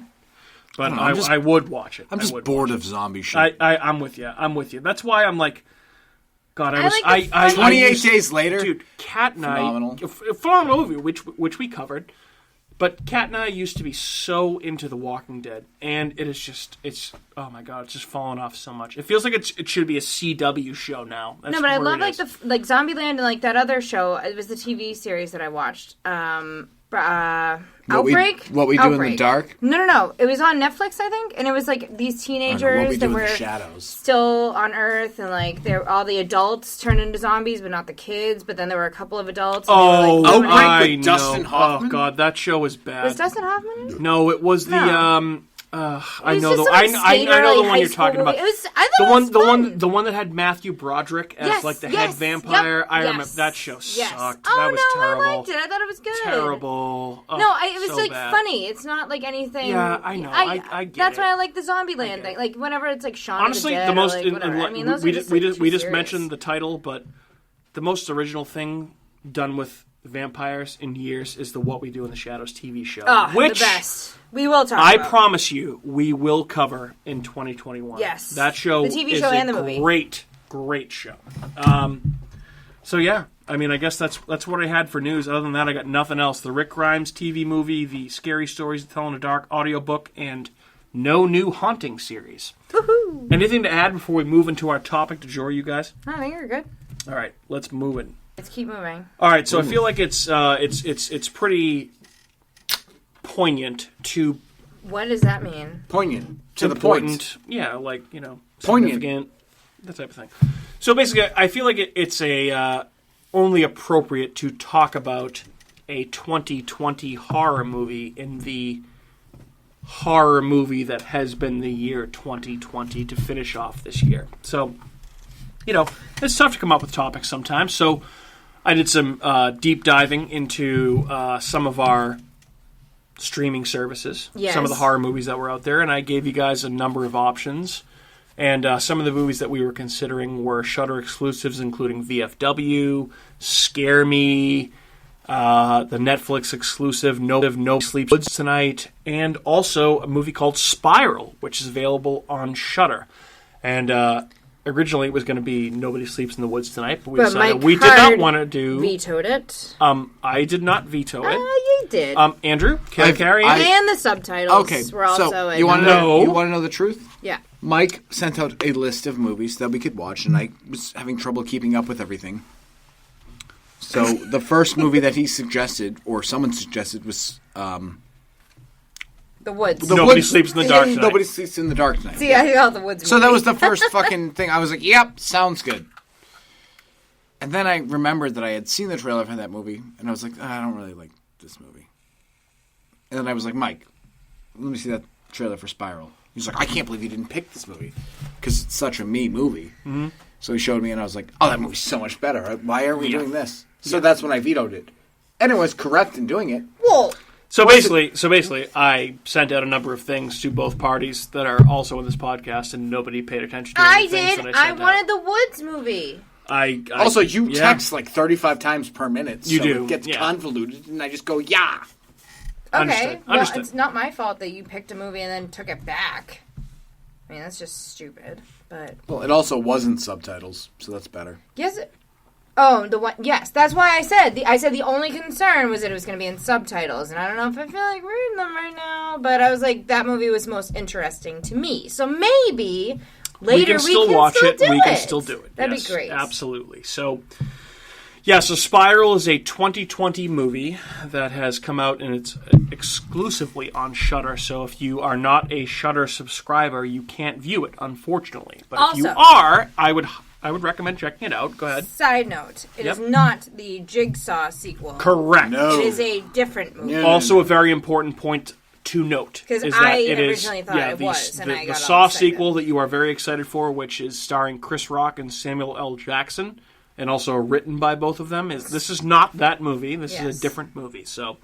but I don't know, I would watch it. I'm just bored of zombie shit. I'm with you. I'm with you. That's why I'm like, God, I 28 Days Later, dude. Kat and phenomenal. phenomenal movie, which we covered. But Kat and I used to be so into The Walking Dead, and it's oh my God, it's just fallen off so much. It feels like it should be a CW show now. That's no, but I where love like Zombieland and like that other show. It was the TV series that I watched. Outbreak? What We Do in the Dark? No. It was on Netflix, I think, and it was like these teenagers that were still on Earth, and like all the adults turned into zombies, but not the kids. But then there were a couple of adults. Oh, Outbreak with Dustin Hoffman. Oh God, that show was bad. Was Dustin Hoffman in it? No, it was the I know the one you're talking about. The one that had Matthew Broderick as like the head vampire. I remember that show sucked. That was terrible. I liked it. I thought it was good. Terrible. Oh, no, it was so like bad. funny. It's not like anything. Yeah, I know. I get that's it. why I like the Zombieland thing. Like whenever it's like Shaun Honestly, of the Dead, the most or, like, whatever. I mean, those we are just, just, like, we just serious. mentioned the title, but the most original thing done with vampires in years is the What We Do in the Shadows TV show, which the best. We will talk I about. promise you we will cover in 2021. Yes. That show The TV is show a and the movie. great show. So yeah, I mean, I guess that's what I had for news. Other than that, I got nothing else. The Rick Grimes TV movie, the Scary Stories to Tell in the Dark audiobook, and no new Haunting series. Woohoo! Anything to add before we move into our topic to Jory, you guys? I think you're good. All right, let's move it. Let's keep moving. All right, so I feel like it's pretty poignant to What does that mean? Poignant. To the important. point. Yeah, like, Poignant. significant, that type of thing. So basically, I feel like it's only appropriate to talk about a 2020 horror movie in the horror movie that has been the year 2020 to finish off this year. So, it's tough to come up with topics sometimes. So I did some deep diving into some of our streaming services, some of the horror movies that were out there, and I gave you guys a number of options. And some of the movies that we were considering were Shudder exclusives, including VFW, Scare Me, the Netflix exclusive No Sleep Woods Tonight, and also a movie called Spiral, which is available on Shudder. And originally it was going to be Nobody Sleeps in the Woods Tonight, but we decided we did not want to do... vetoed it. I did not veto it. You did. Andrew, carry on. And the subtitles Okay, were also... so you want to know the truth? Yeah. Mike sent out a list of movies that we could watch, and I was having trouble keeping up with everything. So the first movie that he suggested, or someone suggested, was... The Woods. Nobody Sleeps in the Dark Tonight. Nobody Sleeps in the Dark Tonight. See, I got The Woods movie. So that was the first fucking thing. I was like, yep, sounds good. And then I remembered that I had seen the trailer for that movie, and I was like, I don't really like this movie. And then I was like, Mike, let me see that trailer for Spiral. He's like, I can't believe you didn't pick this movie, because it's such a me movie. Mm-hmm. So he showed me, and I was like, oh, that movie's so much better. Why are we doing this? So that's when I vetoed it. And it was correct in doing it. Well... So basically, I sent out a number of things to both parties that are also in this podcast, and nobody paid attention to I the things did. that I I sent wanted out. The Woods movie. Also, you text like 35 times per minute, so you do. It gets convoluted, and I just go, yeah. Okay, Understood. It's not my fault that you picked a movie and then took it back. I mean, that's just stupid. But Well, it also wasn't subtitles, so that's better. yes. Oh, the one. Yes, that's why I said the only concern was that it was going to be in subtitles, and I don't know if I feel like reading them right now. But I was like, that movie was most interesting to me. So maybe later we can watch still it. Do we it. can still do it. That'd yes, be great. Absolutely. So. Yeah, so Spiral is a 2020 movie that has come out, and it's exclusively on Shudder. So if you are not a Shudder subscriber, you can't view it, unfortunately. But if you are, I would recommend checking it out. Go ahead. Side note, it is not the Jigsaw sequel. Correct. No. It is a different movie. No. Also, a very important point to note because is I that originally thought it was, and I got the all Saw excited. sequel that you are very excited for, which is starring Chris Rock and Samuel L. Jackson, and also written by both of them. This is not that movie. This is a different movie. So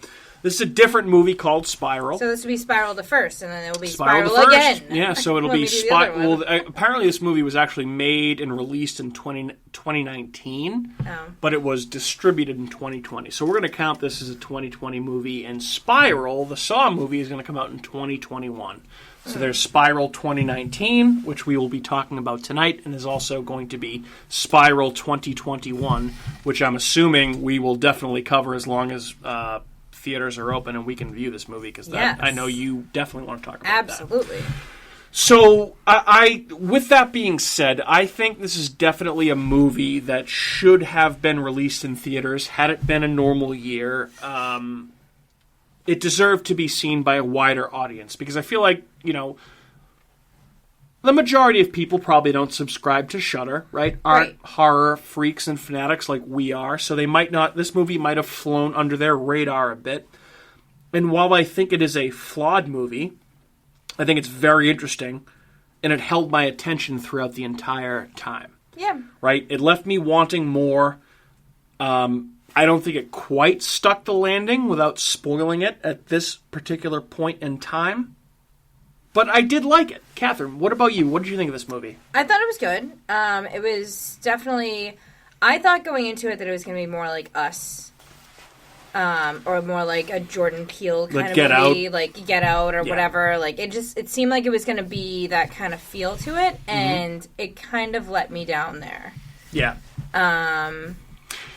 This is a different movie called Spiral. So this will be Spiral the first, and then it will be Spiral Spiral the again. first. Yeah, so it'll Let be me do the other one. apparently this movie was actually made and released in 2019, but it was distributed in 2020. So we're going to count this as a 2020 movie, and Spiral, the Saw movie, is going to come out in 2021. So there's Spiral 2019, which we will be talking about tonight, and there's also going to be Spiral 2021, which I'm assuming we will definitely cover as long as theaters are open and we can view this movie, because I know you definitely want to talk about Absolutely. that. So, I with that being said, I think this is definitely a movie that should have been released in theaters had it been a normal year. It deserved to be seen by a wider audience, because I feel like, the majority of people probably don't subscribe to Shudder, right? Aren't horror freaks and fanatics like we are, so they might not. This movie might have flown under their radar a bit. And while I think it is a flawed movie, I think it's very interesting, and it held my attention throughout the entire time. Yeah. Right? It left me wanting more. I don't think it quite stuck the landing without spoiling it at this particular point in time. But I did like it. Catherine, what about you? What did you think of this movie? I thought it was good. It was definitely... I thought going into it that it was going to be more like Us. Or more like a Jordan Peele kind of movie. Like Get Out or whatever. Like, it seemed like it was going to be that kind of feel to it. And it kind of let me down there. Yeah.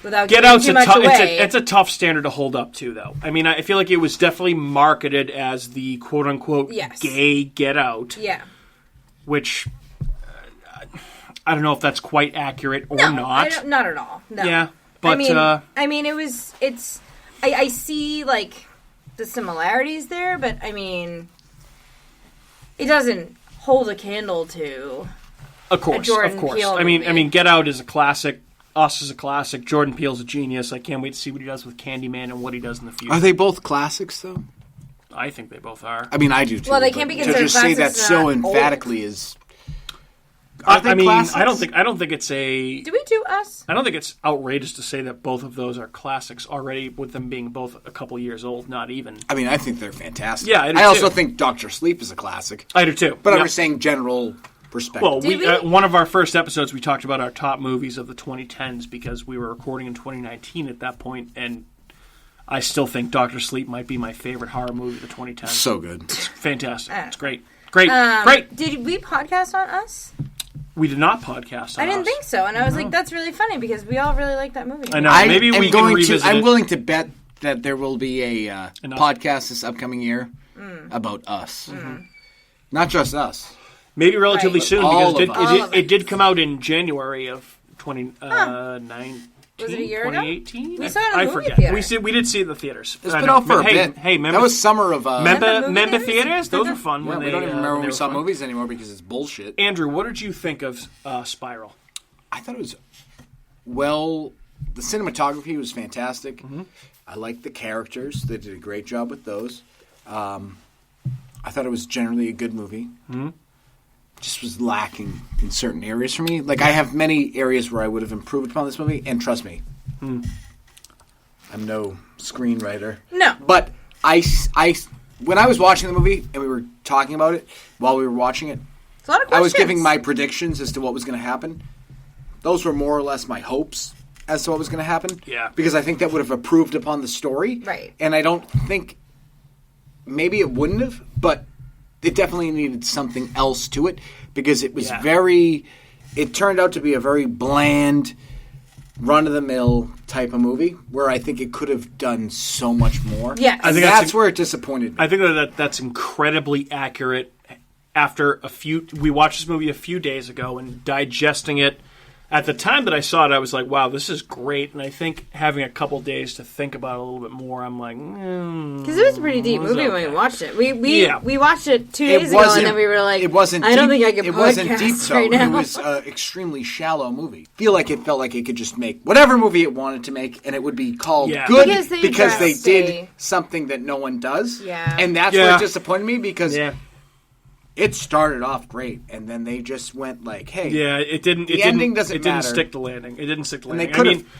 Without Get giving Out's too much away. it's a tough standard to hold up to, though. I mean, I feel like it was definitely marketed as the quote-unquote gay Get Out. Yeah. Which, I don't know if that's quite accurate or not. Not at all. No. Yeah, but... I see, like, the similarities there, but, I mean, it doesn't hold a candle to Of course. Peele I movie. mean, Get Out is a classic. Us is a classic. Jordan Peele's a genius. I can't wait to see what he does with Candyman and what he does in the future. Are they both classics, though? I think they both are. I mean, I do, too. Well, they can't be considered to just say that classics, so not emphatically old. is... Are they classics? I don't think it's a... Do we do Us? I don't think it's outrageous to say that both of those are classics already, with them being both a couple years old, not even. I mean, I think they're fantastic. Yeah, I do, I also too. think Dr. Sleep is a classic. I do, too. But Yep. I'm just saying general perspective. Well, one of our first episodes, we talked about our top movies of the 2010s, because we were recording in 2019 at that point, and I still think Dr. Sleep might be my favorite horror movie of the 2010s. So good. It's fantastic. It's great. Great. Did we podcast on Us? We did not podcast on I didn't Us. think so, and I was like, that's really funny, because we all really like that movie. I know. Maybe we can revisit it. I'm willing to bet that there will be a podcast this upcoming year about Us. Mm-hmm. Not just Us. Maybe relatively soon, All because of it did come out in January of 2019. Was it a year ago? 2018? We saw it in the I movie forget. theater. We did see it in the theaters. It's been out for a bit. Hey, remember, that was summer of... remember movie theaters? Those were fun. Yeah, when we don't even remember when we saw fun. movies anymore because it's bullshit. Andrew, what did you think of Spiral? I thought it was... Well, the cinematography was fantastic. Mm-hmm. I liked the characters. They did a great job with those. I thought it was generally a good movie. Mm-hmm. Just was lacking in certain areas for me. Like, I have many areas where I would have improved upon this movie, and trust me, I'm no screenwriter. No. But when I was watching the movie, and we were talking about it while we were watching it, It's a lot of I questions. was giving my predictions as to what was going to happen. Those were more or less my hopes as to what was going to happen. Yeah. Because I think that would have improved upon the story. Right. And I don't think... Maybe it wouldn't have, but it definitely needed something else to it, because it was very... It turned out to be a very bland, run-of-the-mill type of movie, where I think it could have done so much more. Yes. I think that's where it disappointed me. I think that's incredibly accurate. After we watched this movie a few days ago, and digesting it. At the time that I saw it, I was like, wow, this is great. And I think having a couple days to think about it a little bit more, I'm like... Because it was a pretty deep movie when we watched it. We watched it 2 days ago, and then we were like, it wasn't I don't deep. think I can It podcast wasn't deep, though. right now. It was an extremely shallow movie. It felt like it could just make whatever movie it wanted to make, and it would be called good because they did something that no one does. Yeah. And that's where it disappointed me, because... Yeah. It started off great, and then they just went like, "Hey, yeah, it didn't." The ending doesn't It didn't matter. stick the landing. It didn't stick the landing.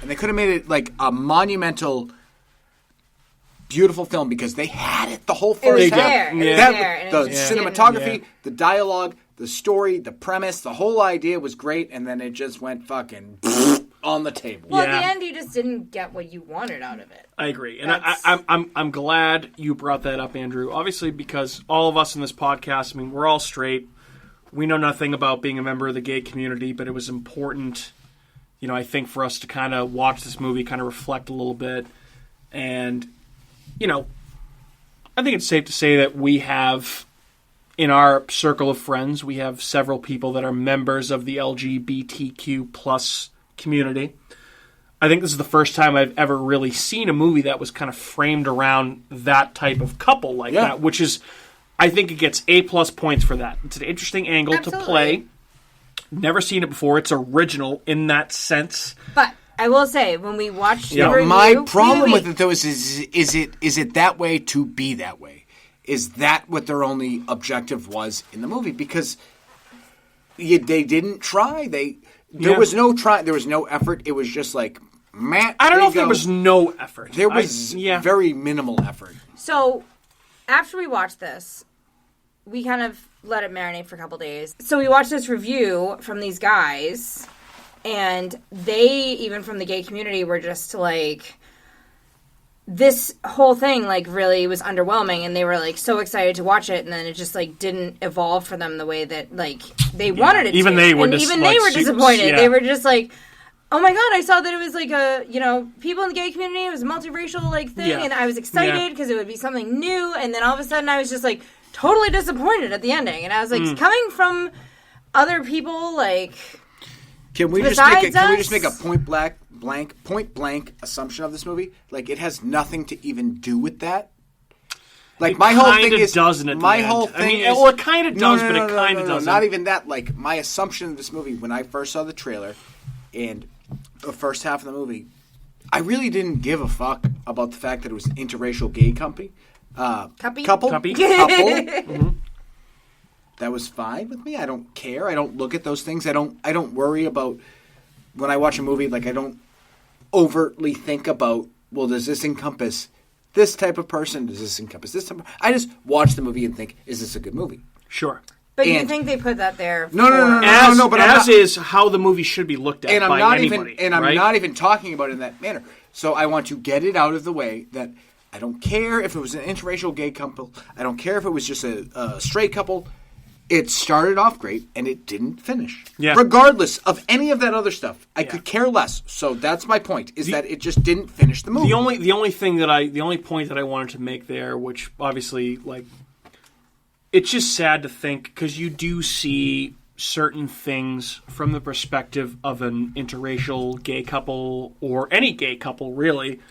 And they could have made it like a monumental beautiful film because they had it the whole It was first half. there. It was Yeah. there. And it The just cinematography, Yeah. the dialogue, the story, the premise, the whole idea was great, and then it just went fucking on the table. Well, Yeah. at the end, you just didn't get what you wanted out of it. I agree, and That's- I'm glad you brought that up, Andrew. Obviously, because all of us in this podcast, I mean, we're all straight. We know nothing about being a member of the gay community, but it was important, I think, for us to kind of watch this movie, kind of reflect a little bit, and I think it's safe to say that we have, in our circle of friends, we have several people that are members of the LGBTQ plus community. I think this is the first time I've ever really seen a movie that was kind of framed around that type of couple like that, which is, I think it gets A+ points for that. It's an interesting angle Absolutely. to play. Never seen it before. It's original in that sense. But I will say, when we watched the Yeah. review... My problem wait. with it, though, is it that way to be that way? Is that what their only objective was in the movie? Because they didn't try. There was no try. There was no effort. It was just like, Matt. I don't know if there there was no effort. There was yeah. very minimal effort. So, after we watched this, we kind of let it marinate for a couple days. So we watched this review from these guys, and they, even from the gay community, were just like... This whole thing, really was underwhelming, and they were, so excited to watch it, and then it just, didn't evolve for them the way that, they wanted it Even to. they were and just, even they were disappointed. yeah. They were just like, oh my god, I saw that it was, people in the gay community, it was a multiracial, thing, Yeah. and I was excited because it would be something new, and then all of a sudden I was just, totally disappointed at the ending, and I was, coming from other people, Can we just Besides make a us? point blank assumption of this movie? It has nothing to even do with that. My whole thing Kinda is doesn't at the my end. whole I thing mean, is well, it kinda does, but it kinda doesn't. Not even that. My assumption of this movie when I first saw the trailer and the first half of the movie, I really didn't give a fuck about the fact that it was an interracial gay couple. Mm-hmm. That was fine with me. I don't care. I don't look at those things. I don't worry about when I watch a movie. I don't overtly think about, well, does this encompass this type of person? Does this encompass this type of... I just watch the movie and think, is this a good movie? Sure. but you And- think they put that there No, no, for... but I'm as not- is how the movie should be looked at And I'm by not anybody. even, and I'm right? not even talking about it in that manner. So I want to get it out of the way that I don't care if it was an interracial gay couple. I don't care if it was just a straight couple. It started off great, and it didn't finish. Yeah. Regardless of any of that other stuff, I could care less. So that's my point: is that it just didn't finish the movie. The only point that I wanted to make there, which obviously, it's just sad to think because you do see certain things from the perspective of an interracial gay couple or any gay couple, really.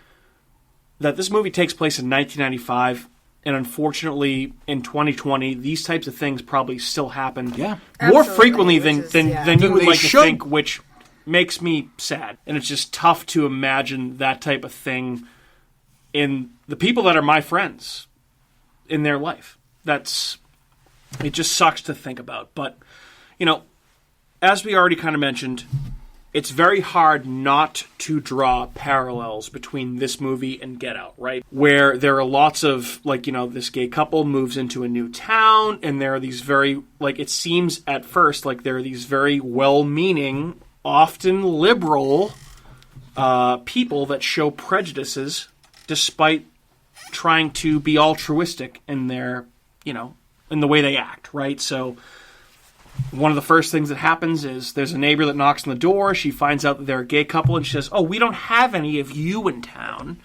That this movie takes place in 1995. And unfortunately, in 2020, these types of things probably still happen more Absolutely, frequently which is- than yeah. you would They like to should. think, which makes me sad. And it's just tough to imagine that type of thing in the people that are my friends in their life. It just sucks to think about. But, as we already kind of mentioned, it's very hard not to draw parallels between this movie and Get Out, right? Where there are lots of, this gay couple moves into a new town, and there are these very, it seems at first like there are these very well-meaning, often liberal people that show prejudices despite trying to be altruistic in their, in the way they act, right? So... one of the first things that happens is there's a neighbor that knocks on the door. She finds out that they're a gay couple, and she says, "Oh, we don't have any of you in town."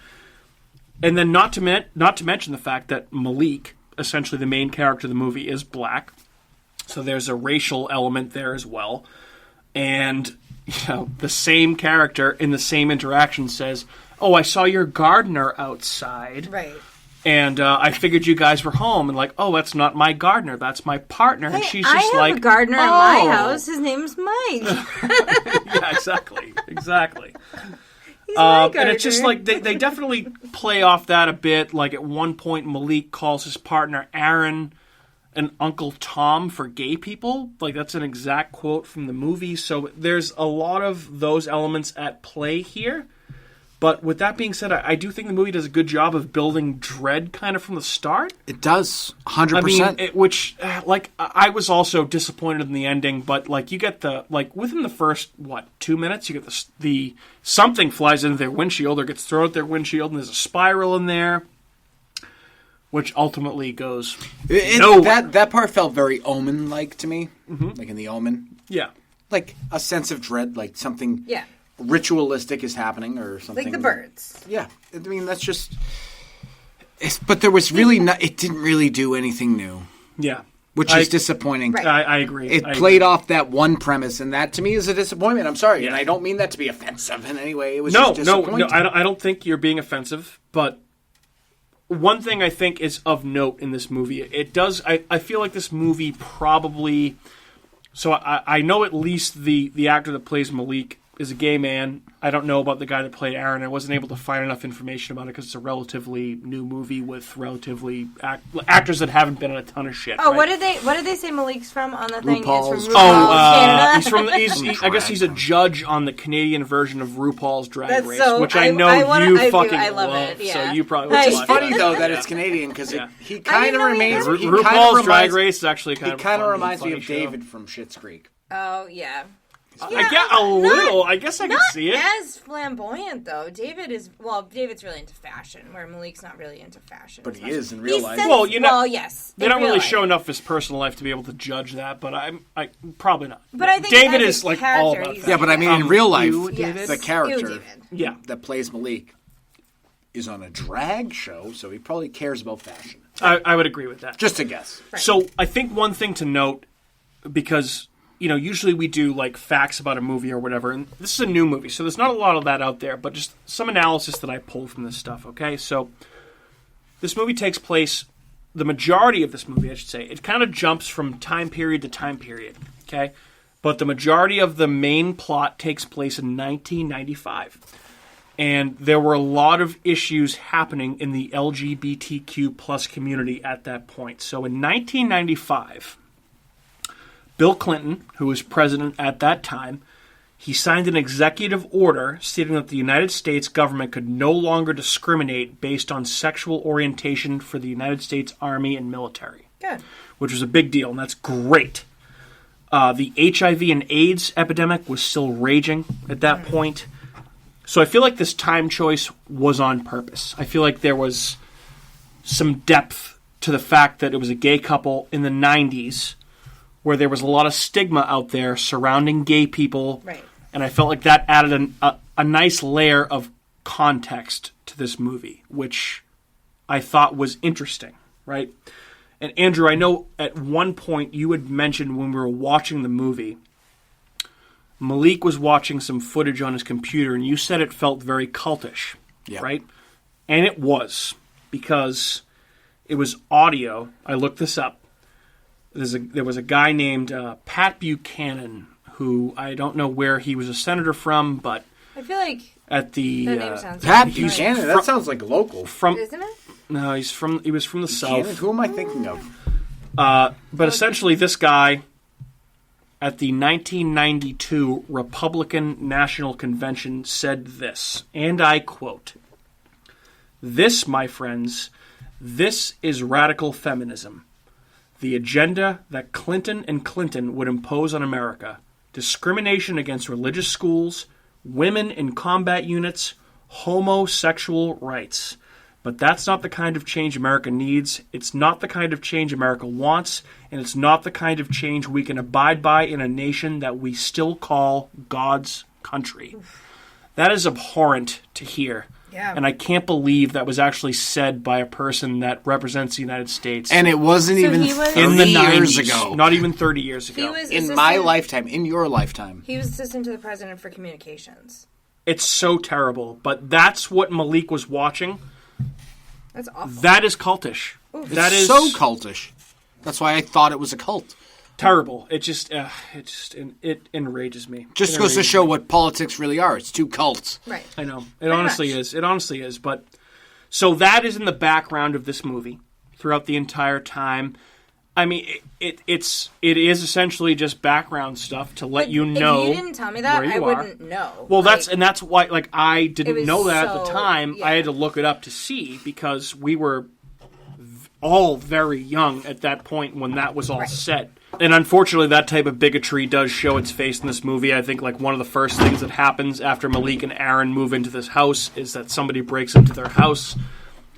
And then not to mention the fact that Malik, essentially the main character of the movie, is black. So there's a racial element there as well. And the same character in the same interaction says, "Oh, I saw your gardener outside." Right. And I figured you guys were home, and oh, that's not my gardener, that's my partner. And she's I just have a gardener in my "Oh." house. His name's Mike. Yeah, exactly. He's my And it's just gardener. they definitely play off that a bit. At one point, Malik calls his partner Aaron and Uncle Tom for gay people. That's an exact quote from the movie. So there's a lot of those elements at play here. But with that being said, I do think the movie does a good job of building dread kind of from the start. It does, 100%. I mean, I was also disappointed in the ending, but, like, you get within the first, 2 minutes, you get the something flies into their windshield or gets thrown at their windshield, and there's a spiral in there, which ultimately goes nowhere. That part felt very Omen-like to me, like in The Omen. Yeah. Like a sense of dread, like something... Yeah. Ritualistic is happening or something. Like the birds. Yeah. I mean, that's just... But there was really not... It didn't really do anything new. Yeah. Which is disappointing. Right. I agree. It played off that one premise, and that, to me, is a disappointment. I'm sorry, and I don't mean that to be offensive in any way. It was just disappointing. No, I don't think you're being offensive, but one thing I think is of note in this movie, it does... I feel like this movie probably... So I know at least the actor that plays Malik is a gay man. I don't know about the guy that played Aaron. I wasn't able to find enough information about it because it's a relatively new movie with relatively actors that haven't been in a ton of shit. Oh, right? what did they say Malik's from on the thing? RuPaul's. It's from RuPaul's Canada. I guess he's a judge on the Canadian version of RuPaul's Drag Race, which I know you fucking love. It, yeah. So you probably Which would is watch funny, that. though, that it's Canadian, because he kind of remains... RuPaul's Drag Race is actually kind of a fun, reminds me of show. David from Schitt's Creek. Oh, yeah. I get a little. I guess I can see it. Not as flamboyant though. David's really into fashion, where Malik's not really into fashion. But he is in real life. Yes. They don't really show enough of his personal life to be able to judge that, but I probably not. But I think David is like all about that. Yeah, but I mean in real life, Yes. the character that plays Malik is on a drag show, so he probably cares about fashion. I would agree with that. Just a guess. Right. So I think one thing to note, because usually we do like facts about a movie or whatever, and this is a new movie, so there's not a lot of that out there, but just some analysis that I pulled from this stuff, okay? So this movie takes place, the majority of this movie, I should say, it kind of jumps from time period to time period, okay? But the majority of the main plot takes place in 1995. And there were a lot of issues happening in the LGBTQ plus community at that point. So in 1995... Bill Clinton, who was president at that time, he signed an executive order stating that the United States government could no longer discriminate based on sexual orientation for the United States Army and military. Good. Which was a big deal, and that's great. The HIV and AIDS epidemic was still raging at that point. So I feel like this time choice was on purpose. I feel like there was some depth to the fact that it was a gay couple in the 90s where there was a lot of stigma out there surrounding gay people. Right. And I felt like that added a nice layer of context to this movie, which I thought was interesting, right? And Andrew, I know at one point you had mentioned when we were watching the movie, Malik was watching some footage on his computer, and you said it felt very cultish, right? And it was, because it was audio. I looked this up. There was a guy named Pat Buchanan, who I don't know where he was a senator from, but I feel like at the that name sounds Pat Buchanan. That sounds like local. isn't it? No, he was from the Buchanan? South. Who am I thinking of? But essentially, this guy at the 1992 Republican National Convention said this, and I quote, "This, my friends, this is radical feminism. The agenda that Clinton and Clinton would impose on America. Discrimination against religious schools, women in combat units, homosexual rights. But that's not the kind of change America needs. It's not the kind of change America wants. And it's not the kind of change we can abide by in a nation that we still call God's country." That is abhorrent to hear. Yeah. And I can't believe that was actually said by a person that represents the United States. And it wasn't even he was- 30 in the years 90s, ago. Not even 30 years ago. He was In my lifetime, in your lifetime. He was assistant to the president for communications. It's so terrible. But that's what Malik was watching. That's awful. That is cultish. That is so cultish. That's why I thought it was a cult. terrible. It enrages me. Just goes to show what politics really are. It's two cults. Right. I know. It honestly is. It honestly is. But so that is in the background of this movie throughout the entire time. I mean, it is essentially just background stuff to let you know. If you didn't tell me that, I wouldn't know. Well, that's why I didn't know that at the time. Yeah. I had to look it up to see because we were all very young at that point when that was all set. And unfortunately, that type of bigotry does show its face in this movie. I think one of the first things that happens after Malik and Aaron move into this house is that somebody breaks into their house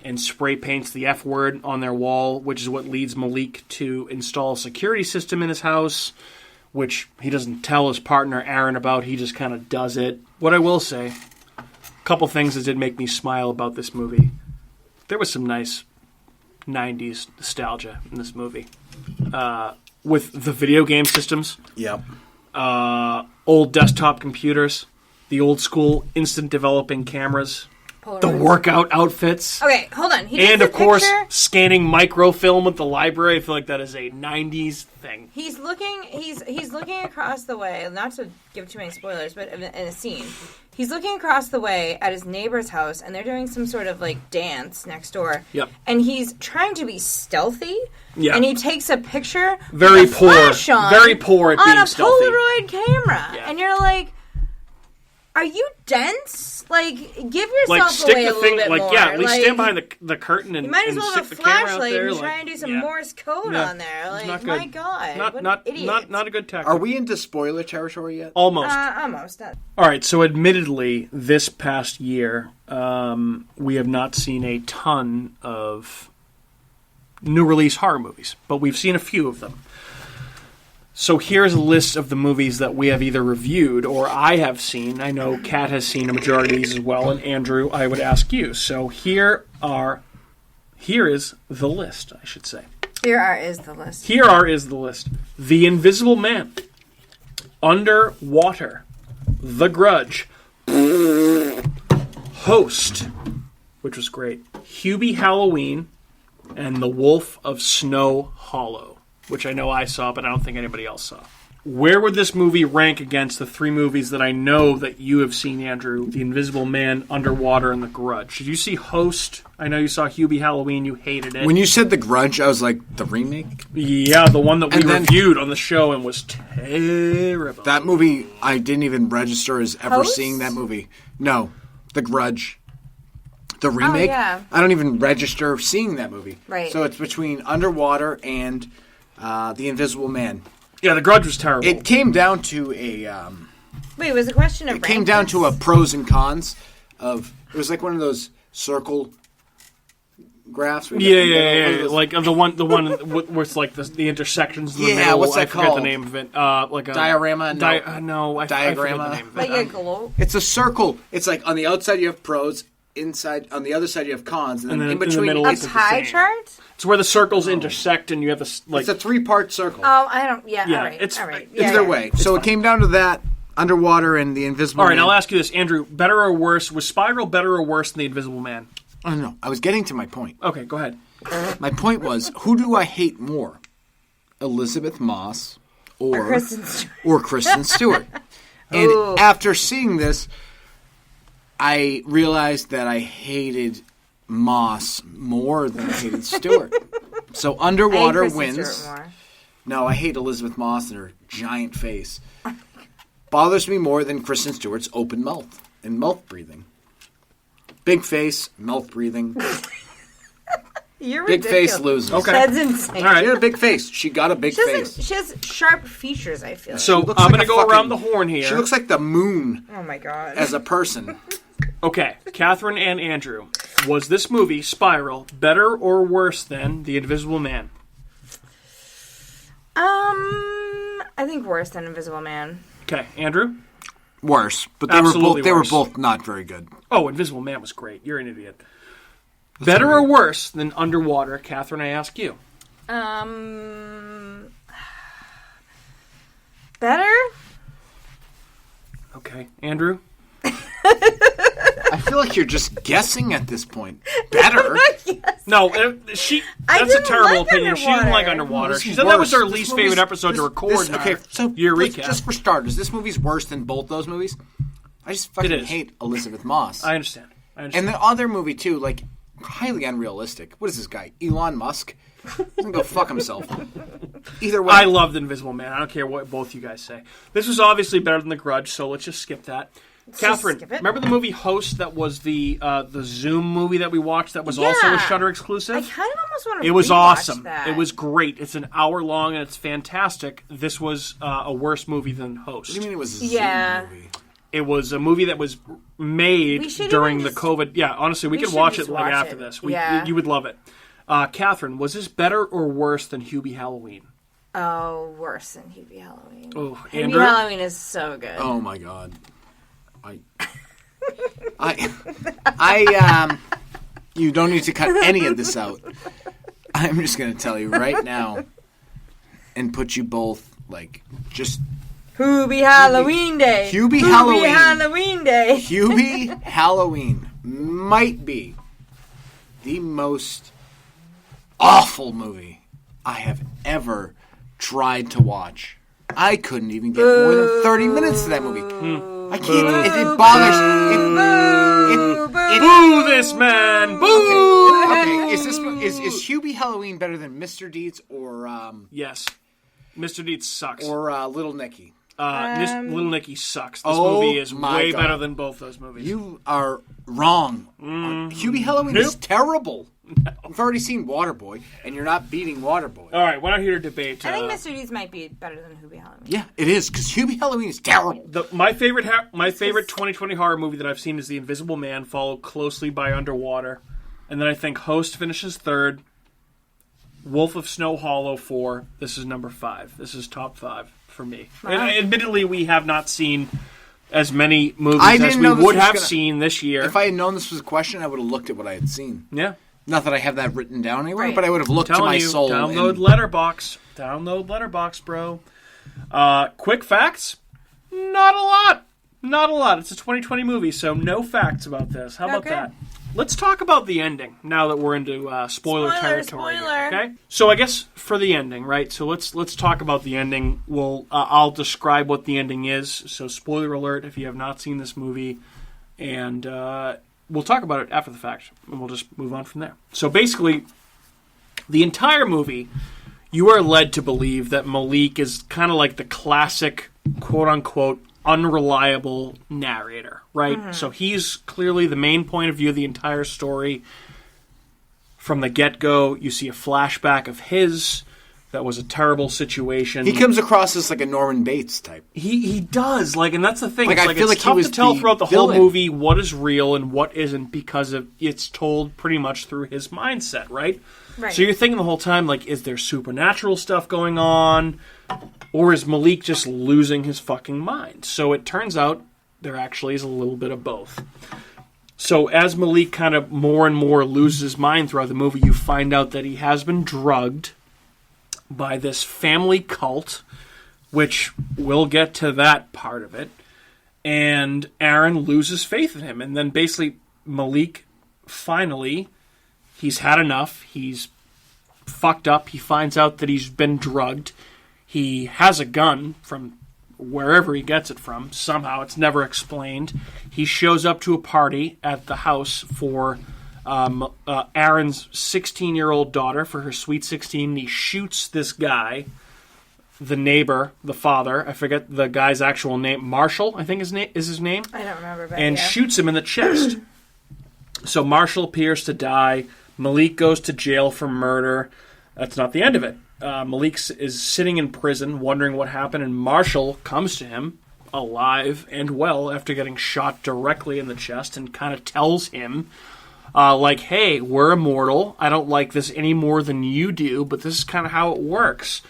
and spray paints the F word on their wall, which is what leads Malik to install a security system in his house, which he doesn't tell his partner Aaron about. He just kind of does it. What I will say, a couple things that did make me smile about this movie. There was some nice 90s nostalgia in this movie. With the video game systems. Yep. Old desktop computers. The old school instant developing cameras. Polaroids. The workout outfits. Okay, hold on. And of course, scanning microfilm at the library. I feel like that is a 90s thing. He's looking across the way, not to give too many spoilers, but in a scene. He's looking across the way at his neighbor's house, and they're doing some sort of dance next door. Yep. And he's trying to be stealthy. Yeah. And he takes a picture very with a poor. flash on, Very poor at being on a stealthy. Polaroid camera. Yeah. And you're like, are you dense? Give yourself stick away the a thing, little bit more. yeah, at least stand behind the curtain and you might as well stick have a the camera out flashlight there. and try and do some Morse code Yeah. on there. It's not good. My God, what an idiot. Not a good tactic. Are we into spoiler territory yet? Almost. Almost. All right, so admittedly, this past year, we have not seen a ton of new release horror movies, but we've seen a few of them. So here's a list of the movies that we have either reviewed or I have seen. I know Kat has seen a majority of these as well, and Andrew, I would ask you. So here is the list, I should say. Here is the list. Here is the list. The Invisible Man, Underwater, The Grudge, Host, which was great, Hubie Halloween, and The Wolf of Snow Hollow, which I know I saw, but I don't think anybody else saw. Where would this movie rank against the three movies that I know that you have seen, Andrew? The Invisible Man, Underwater, and The Grudge. Did you see Host? I know you saw Hubie Halloween. You hated it. When you said The Grudge, I was like, the remake? Yeah, the one that we reviewed on the show and was terrible. That movie, I didn't even register as ever Host? seeing that movie. No, The Grudge. The remake? yeah. I don't even register seeing that movie. Right. So it's between Underwater and The Invisible Man. Yeah, The Grudge was terrible. It came down to a... Wait, was the question of it came down to a pros and cons of... It was like one of those circle graphs. where you got Yeah. those- Like the one where it's like the intersections in the Yeah, middle. what's that I forget called? the name of it. Like a Diorama? No, I Diagramma? forget the name of it. like a globe. It's a circle. It's like on the outside you have pros, inside on the other side you have cons, and then in in the between middle A it's the pie same. chart? It's where the circles intersect and you have this like it's a 3-part circle. Oh, I don't. Yeah. Yeah, all right. it's- all right. it's Either yeah. way, so it came down to that Underwater and the Invisible. All right, Man. I'll ask you this, Andrew. Better or worse? Was Spiral better or worse than The Invisible Man? I don't know. I was getting to my point. Okay, go ahead. My point was, who do I hate more, Elizabeth Moss or Kristen Stewart? And Ooh. after seeing this, I realized that I hated Moss more than I hated Stewart. So Underwater Kristen wins. Stewart more. No, I hate Elizabeth Moss and her giant face. Bothers me more than Kristen Stewart's open mouth and mouth breathing. Big face, mouth breathing. You're Big ridiculous. face loses. Okay. That's insane. All right. She had a big face. She got a big She face. has sharp features, I feel. So looks I'm like going to a go fucking- around the horn here. She looks like the moon oh my God. as a person. Okay, Catherine and Andrew. Was this movie, Spiral, better or worse than The Invisible Man? I think worse than Invisible Man. Okay, Andrew? Worse, but they Absolutely were worse. both not very good. Oh, Invisible Man was great. You're an idiot. Better or worse than Underwater? Catherine, I ask you. Better? Okay, Andrew? I feel like you're just guessing at this point. Better? No, she. I That's a didn't terrible like opinion. She didn't like Underwater. Underwater. This She is said that was worse. her This least movie's- favorite episode to record. Okay, so your let's- recap. just for starters, this movie's worse than both those movies. I just fucking is. hate Elizabeth Moss. I understand. And the other movie too, like highly unrealistic. What is this guy? Elon Musk? He's gonna go fuck himself. Either way. I loved Invisible Man. I don't care what both you guys say. This was obviously better than The Grudge, so let's just skip that. Catherine, skip it. remember the movie Host that was the Zoom movie that we watched that was also a Shudder exclusive? I kind of almost want to It was rewatch awesome. that. It was great. It's an hour long and it's fantastic. This was a worse movie than Host. What do you mean it was a Zoom movie? It was a movie that was made during the COVID. Yeah, honestly, we could watch it like after this. You would love it. Catherine, was this better or worse than Hubie Halloween? Oh, worse than Hubie Halloween. Oh, Hubie Andrew? Halloween is so good. Oh my god. You don't need to cut any of this out. I'm just going to tell you right now and put you both, just... Hubie Halloween Day. Hubie Halloween. Halloween Day. Hubie Halloween might be the most awful movie I have ever tried to watch. I couldn't even get more than 30 minutes of that movie. I can't. It bothers. Boo this man! Boo! Okay. Is Hubie Halloween better than Mr. Deeds or Yes, Mr. Deeds sucks. or Little Nicky? Little Nicky sucks. This Oh movie is my way God. better than both those movies. You are wrong. Hubie Halloween is terrible. We've already seen Waterboy, and you're not beating Waterboy. All right, we're not here to debate. I think Mr. Deeds might be better than Hubie Halloween. Yeah, it is, because Hubie Halloween is terrible. My favorite 2020 horror movie that I've seen is The Invisible Man, followed closely by Underwater. And then I think Host finishes third. Wolf of Snow Hollow 4. This is number 5. This is top 5 for me. Wow. And admittedly, we have not seen as many movies as we know this would was have gonna- seen this year. If I had known this was a question, I would have looked at what I had seen. Yeah. Not that I have that written down anywhere, Right. but I would have looked to Telling my you, soul. download and- Letterbox. Download Letterbox, bro. Quick facts? Not a lot. Not a lot. It's a 2020 movie, so no facts about this. How about Okay. that? Let's talk about the ending now that we're into spoiler territory. Spoiler. Okay. So I guess for the ending, right? So let's talk about the ending. I'll describe what the ending is. So spoiler alert if you have not seen this movie, and we'll talk about it after the fact, and we'll just move on from there. So basically, the entire movie, you are led to believe that Malik is kind of like the classic, quote-unquote, unreliable narrator, right? Mm-hmm. So he's clearly the main point of view of the entire story. From the get-go, you see a flashback of his. That was a terrible situation. He comes across as like a Norman Bates type. He does, and that's the thing. Like, It's I feel like it's he tough was to tell the throughout the whole villain. movie what is real and what isn't because it's told pretty much through his mindset, right? Right. So you're thinking the whole time, is there supernatural stuff going on? Or is Malik just losing his fucking mind? So it turns out there actually is a little bit of both. So as Malik kind of more and more loses his mind throughout the movie, you find out that he has been drugged by this family cult, which we'll get to that part of it. And Aaron loses faith in him. And then basically Malik finally, he's had enough. He's fucked up. He finds out that he's been drugged. He has a gun from wherever he gets it from. Somehow it's never explained. He shows up to a party at the house for Aaron's 16-year-old daughter for her sweet 16. And he shoots this guy, the neighbor, the father. I forget the guy's actual name. Marshall, I think is his name. I don't remember, but And shoots him in the chest. So Marshall appears to die. Malik goes to jail for murder. That's not the end of it. Malik is sitting in prison wondering what happened, and Marshall comes to him alive and well after getting shot directly in the chest and kind of tells him, hey, we're immortal. I don't like this any more than you do, but this is kind of how it works.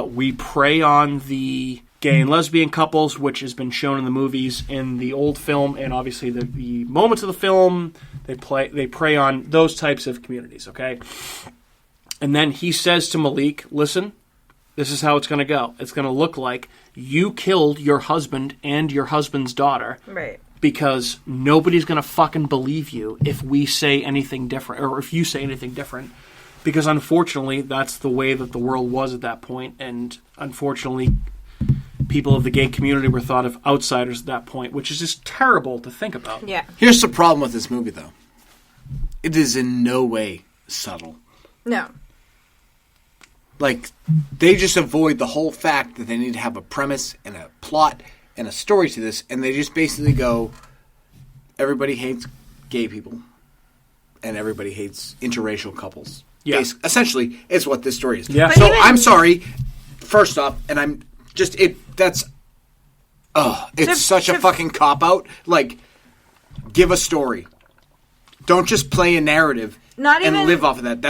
We prey on the gay and lesbian couples, which has been shown in the movies in the old film, and obviously the moments of the film, they prey on those types of communities, okay? And then he says to Malik, listen, this is how it's going to go. It's going to look like you killed your husband and your husband's daughter. Right. Because nobody's going to fucking believe you if we say anything different, or if you say anything different. Because unfortunately, that's the way that the world was at that point. And unfortunately, people of the gay community were thought of outsiders at that point, which is just terrible to think about. Yeah. Here's the problem with this movie, though. It is in no way subtle. No. Like, they just avoid the whole fact that they need to have a premise and a plot and a story to this, and they just basically go, everybody hates gay people, and everybody hates interracial couples. Yeah. Essentially, it's what this story is. Yeah. So, I'm sorry, first off, and I'm just, it's such a fucking cop-out. Like, give a story. Don't just play a narrative. And live off of that.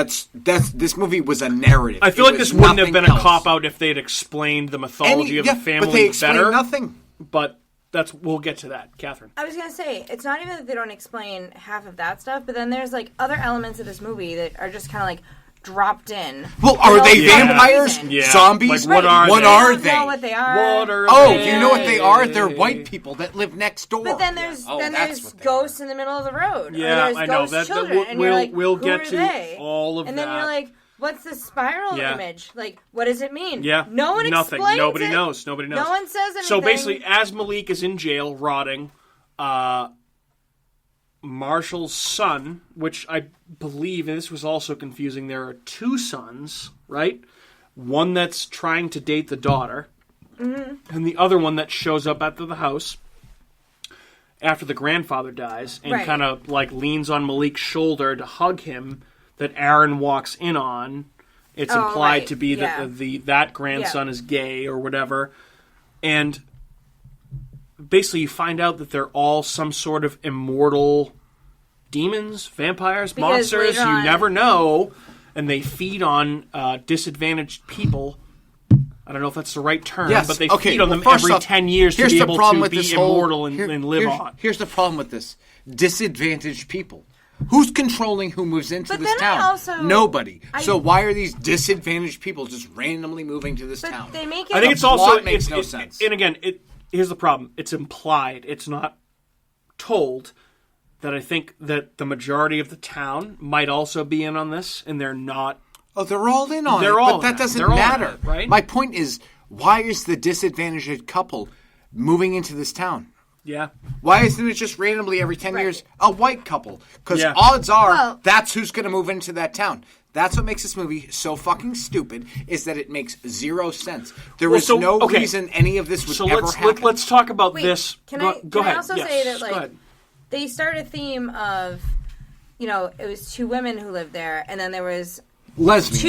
This movie was a narrative. I feel like this wouldn't have been a cop-out if they'd explained the mythology of the family but they explain better. Nothing. But we'll get to that, Catherine. I was going to say, it's not even that they don't explain half of that stuff, but then there's, like, other elements of this movie that are just kind of, like, dropped in. Well, are they vampires? Yeah. Zombies? Like, what are they? I don't know what they are. What are they? You know what they are? They're white people that live next door. But then there's ghosts in the middle of the road. Yeah, or I know. There's ghost children, and you're like, we'll who get are to they? all of that. And then you're like, what's the spiral image? Like, what does it mean? Yeah. No one Nothing. explains Nobody it. knows. Nobody knows. No one says anything. So basically, as Malik is in jail, rotting, Marshall's son, which I believe, and this was also confusing, there are two sons, right? One that's trying to date the daughter, and the other one that shows up at the house after the grandfather dies and kind of like leans on Malik's shoulder to hug him, that Aaron walks in on. It's implied to be that that grandson is gay or whatever. And basically you find out that they're all some sort of immortal demons, vampires, monsters. You never know. And they feed on disadvantaged people. I don't know if that's the right term, but they feed on them every 10 years to be able to be immortal and live on. Here's the problem with this. Disadvantaged people. Who's controlling who moves into this town? Nobody. So why are these disadvantaged people just randomly moving to this town? They make it. I think it's also makes no sense. And again, here's the problem. It's implied. It's not told that I think that the majority of the town might also be in on this, and they're not. Oh, they're all in on it, but that doesn't matter. Right? My point is, why is the disadvantaged couple moving into this town? Yeah. Why isn't it just randomly every 10 years a white couple? Because odds are that's who's going to move into that town. That's what makes this movie so fucking stupid, is that it makes zero sense. There was no reason any of this would ever happen. Let's talk about this. Can go ahead. I also say that, like, they start a theme of, it was two women who lived there, and then there was lesbians.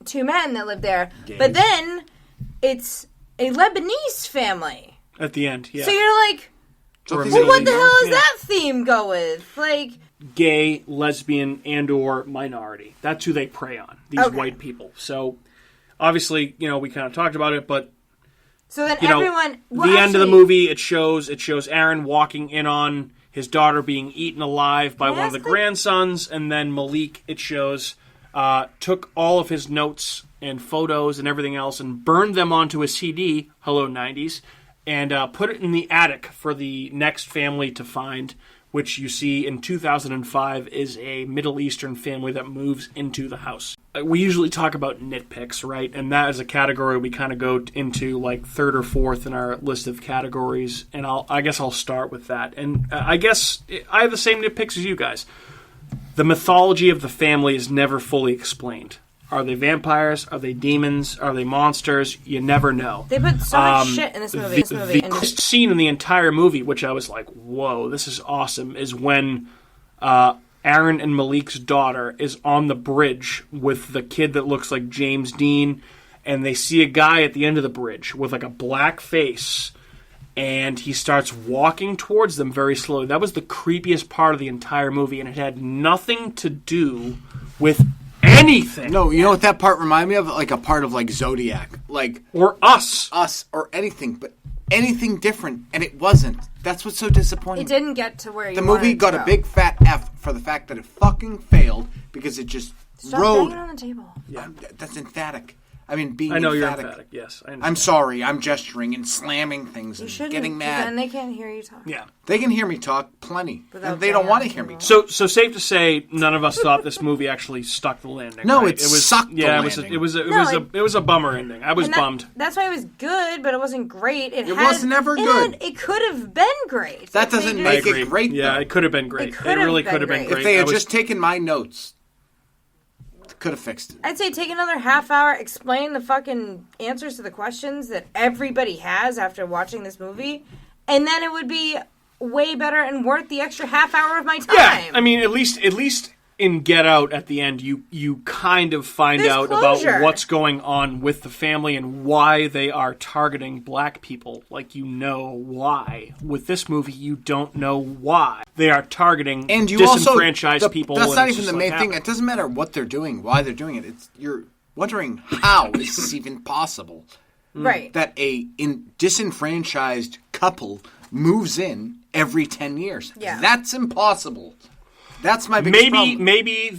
Two men that lived there. Gays. But then it's a Lebanese family. At the end, yeah. So you're like, well, what the hell does that theme go with? Like, gay, lesbian, and or minority. That's who they prey on, these white people. So, obviously, we kind of talked about it, but so then everyone... the end of the movie, it shows Aaron walking in on his daughter being eaten alive by one of the grandsons, and then Malik, it shows, took all of his notes and photos and everything else and burned them onto a CD, Hello 90s, and put it in the attic for the next family to find, which you see in 2005 is a Middle Eastern family that moves into the house. We usually talk about nitpicks, right? And that is a category we kind of go into like third or fourth in our list of categories. And I guess I'll start with that. And I guess I have the same nitpicks as you guys. The mythology of the family is never fully explained. Are they vampires? Are they demons? Are they monsters? You never know. They put so much shit in this movie. The coolest scene in the entire movie, which I was like, whoa, this is awesome, is when Aaron and Malik's daughter is on the bridge with the kid that looks like James Dean, and they see a guy at the end of the bridge with like a black face, and he starts walking towards them very slowly. That was the creepiest part of the entire movie, and it had nothing to do with anything. No, you know what that part reminded me of? Like a part of like Zodiac. Like, or Us. Us, or anything, but anything different, and it wasn't. That's what's so disappointing. It didn't get to where you The movie got a big fat F for the fact that it fucking failed because it just rode. Stop banging on the table. Yeah, that's emphatic. I mean, being I know emphatic. You're emphatic, yes. I'm sorry. I'm gesturing and slamming things and getting mad. Then they can't hear you talk. Yeah. They can hear me talk plenty. And they don't want to hear me talk. So safe to say, none of us thought this movie actually stuck the landing. No, right? it sucked the landing. It was a bummer ending. I was bummed. That's why it was good, but it wasn't great. It was never good. It could have been great. That doesn't make it great. Yeah, it could have been great. It really could have been great. If they had just taken my notes, Could have fixed it. I'd say take another half hour, explain the fucking answers to the questions that everybody has after watching this movie, and then it would be way better and worth the extra half hour of my time. Yeah, I mean, at least in Get Out at the end, you kind of find There's out closure. about what's going on with the family and why they are targeting black people. Like, you know why. With this movie, you don't know why they are targeting And you disenfranchised people. That's and not it's even just the like, main thing. It doesn't matter what they're doing, why they're doing it. You're wondering how is this even possible? Right. That a disenfranchised couple moves in every 10 years. Yeah. That's impossible. That's my biggest problem. Maybe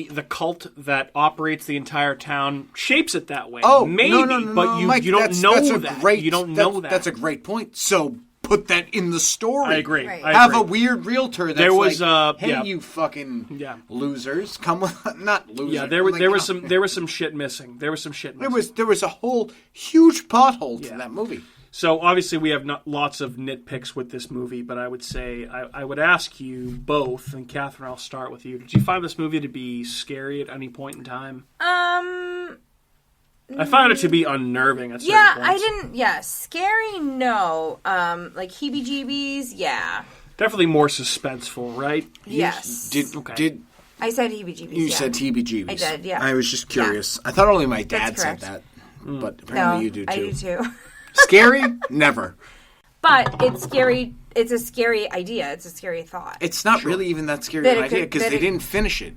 the cult that operates the entire town shapes it that way. Oh, maybe, no, but you, Mike, you don't know that's a that. Great, you don't know that. That's a great point. So put that in the story. I agree. Right. Have a weird realtor that's There was, hey, yeah. you fucking Yeah. losers, come with not losers. Yeah, there was some shit missing. There was some shit missing. There was a whole huge pothole to that movie. So obviously we have lots of nitpicks with this movie, but I would say I would ask you both, and Catherine, I'll start with you. Did you find this movie to be scary at any point in time? I found it to be unnerving at certain points. I didn't. Yeah, scary. No. Like heebie-jeebies. Yeah. Definitely more suspenseful, right? Yes. Did I said heebie-jeebies? you yeah. said heebie-jeebies? I did. Yeah. I was just curious. I thought only my dad That's said correct. that, but No, apparently you do too. I do too. Scary? Never. But it's scary. It's a scary idea. It's a scary thought. It's not really even that scary That of it an idea could- because that they it- didn't finish it.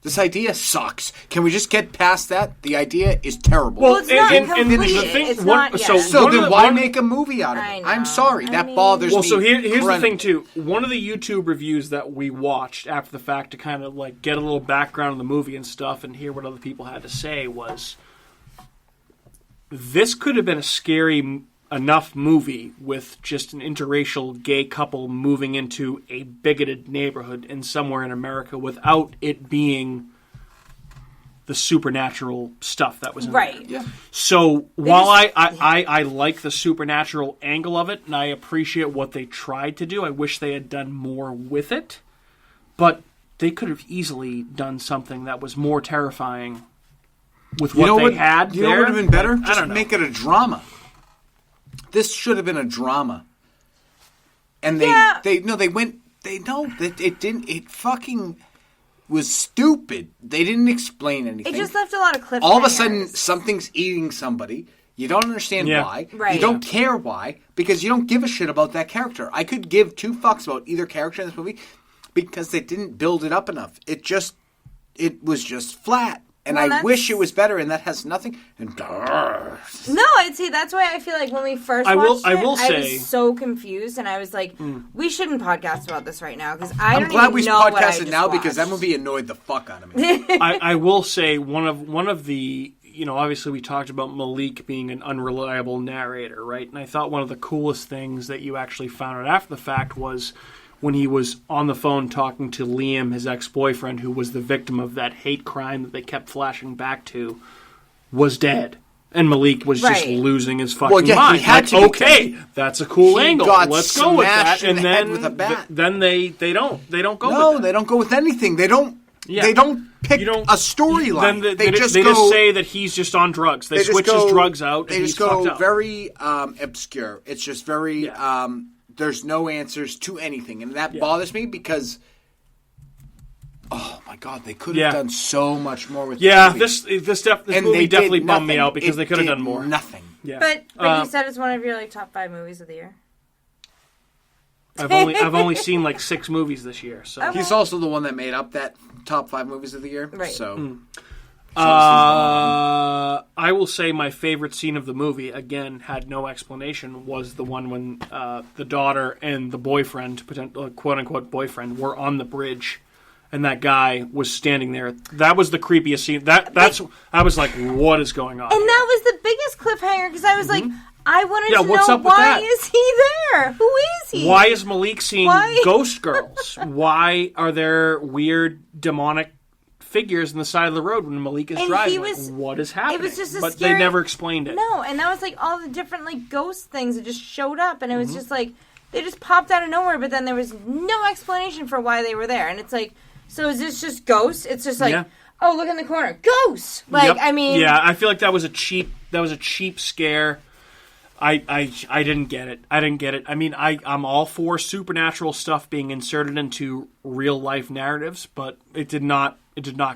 This idea sucks. Can we just get past that? The idea is terrible. Well, it's not and complete. the thing- It's one- not. so Yeah. so one of then the- why one- make a movie out of I it? know. I'm sorry. I That mean- bothers Well, me. so here's the incredibly. thing too. One of the YouTube reviews that we watched after the fact to kind of like get a little background on the movie and stuff and hear what other people had to say was, this could have been a scary enough movie with just an interracial gay couple moving into a bigoted neighborhood in somewhere in America without it being the supernatural stuff that was in Right. there. Yeah. So while I like the supernatural angle of it and I appreciate what they tried to do, I wish they had done more with it. But they could have easily done something that was more terrifying with what they had. You know what would have been better? I Just don't know. make it a drama. This should have been a drama. And Yeah. it fucking was stupid. They didn't explain anything. It just left a lot of cliffhangers. All of a sudden, something's eating somebody. You don't understand Yeah. why. Right. You don't care why because you don't give a shit about that character. I could give two fucks about either character in this movie because they didn't build it up enough. It was just flat. And Well, I that's- wish it was better, and that has nothing. And No, I'd say that's why I feel like when we first I will- watched I it, will I say- was so confused, and I was like, we shouldn't podcast about this right now, because I I'm don't glad even we know what I podcasted just now because that watched. movie annoyed the fuck out of me. I will say one of the, you know, obviously we talked about Malik being an unreliable narrator, right? And I thought one of the coolest things that you actually found out after the fact was when he was on the phone talking to Liam, his ex-boyfriend, who was the victim of that hate crime that they kept flashing back to, was dead. And Malik was just Right. losing his fucking Well, yeah, he mind. had Like, to okay, because that's a cool he angle. got Let's go with that. smashed in And the head then with a bat. then they don't go No, with that. they don't go with anything. They don't. Yeah. They don't pick You don't a storyline. Then They just go. say that he's just on drugs. They just switch go- his drugs out. They and just he's go fucked up. very obscure. It's just very. Yeah. There's no answers to anything, and that bothers me because. Oh my God! They could have done so much more with. Yeah, this movie. this And movie they definitely did bummed me nothing. out because It they could have did done more. Nothing. Yeah, But you said it's one of your like top 5 movies of the year. I've only seen like 6 movies this year. So Okay. He's also the one that made up that top 5 movies of the year. Right. So. I will say my favorite scene of the movie, again, had no explanation, was the one when the daughter and the boyfriend, quote-unquote boyfriend, were on the bridge, and that guy was standing there. That was the creepiest scene. I was like, what is going on? And that was the biggest cliffhanger, because I was like, I wanted to what's know up with why that? is he there? Who is he? Why is Malik seeing Why? ghost girls? Why are there weird demonic figures on the side of the road when Malik is And driving? he Like, was- what is happening? It was just a but scary... they never explained it. No, and that was like all the different like ghost things that just showed up, and it Mm-hmm. was just like they just popped out of nowhere. But then there was no explanation for why they were there, and it's like, so is this just ghosts? It's just like, Yeah. oh, look in the corner, ghosts. Like, Yep. I mean, yeah, I feel like that was a cheap scare. I didn't get it. I mean, I'm all for supernatural stuff being inserted into real life narratives, but it did not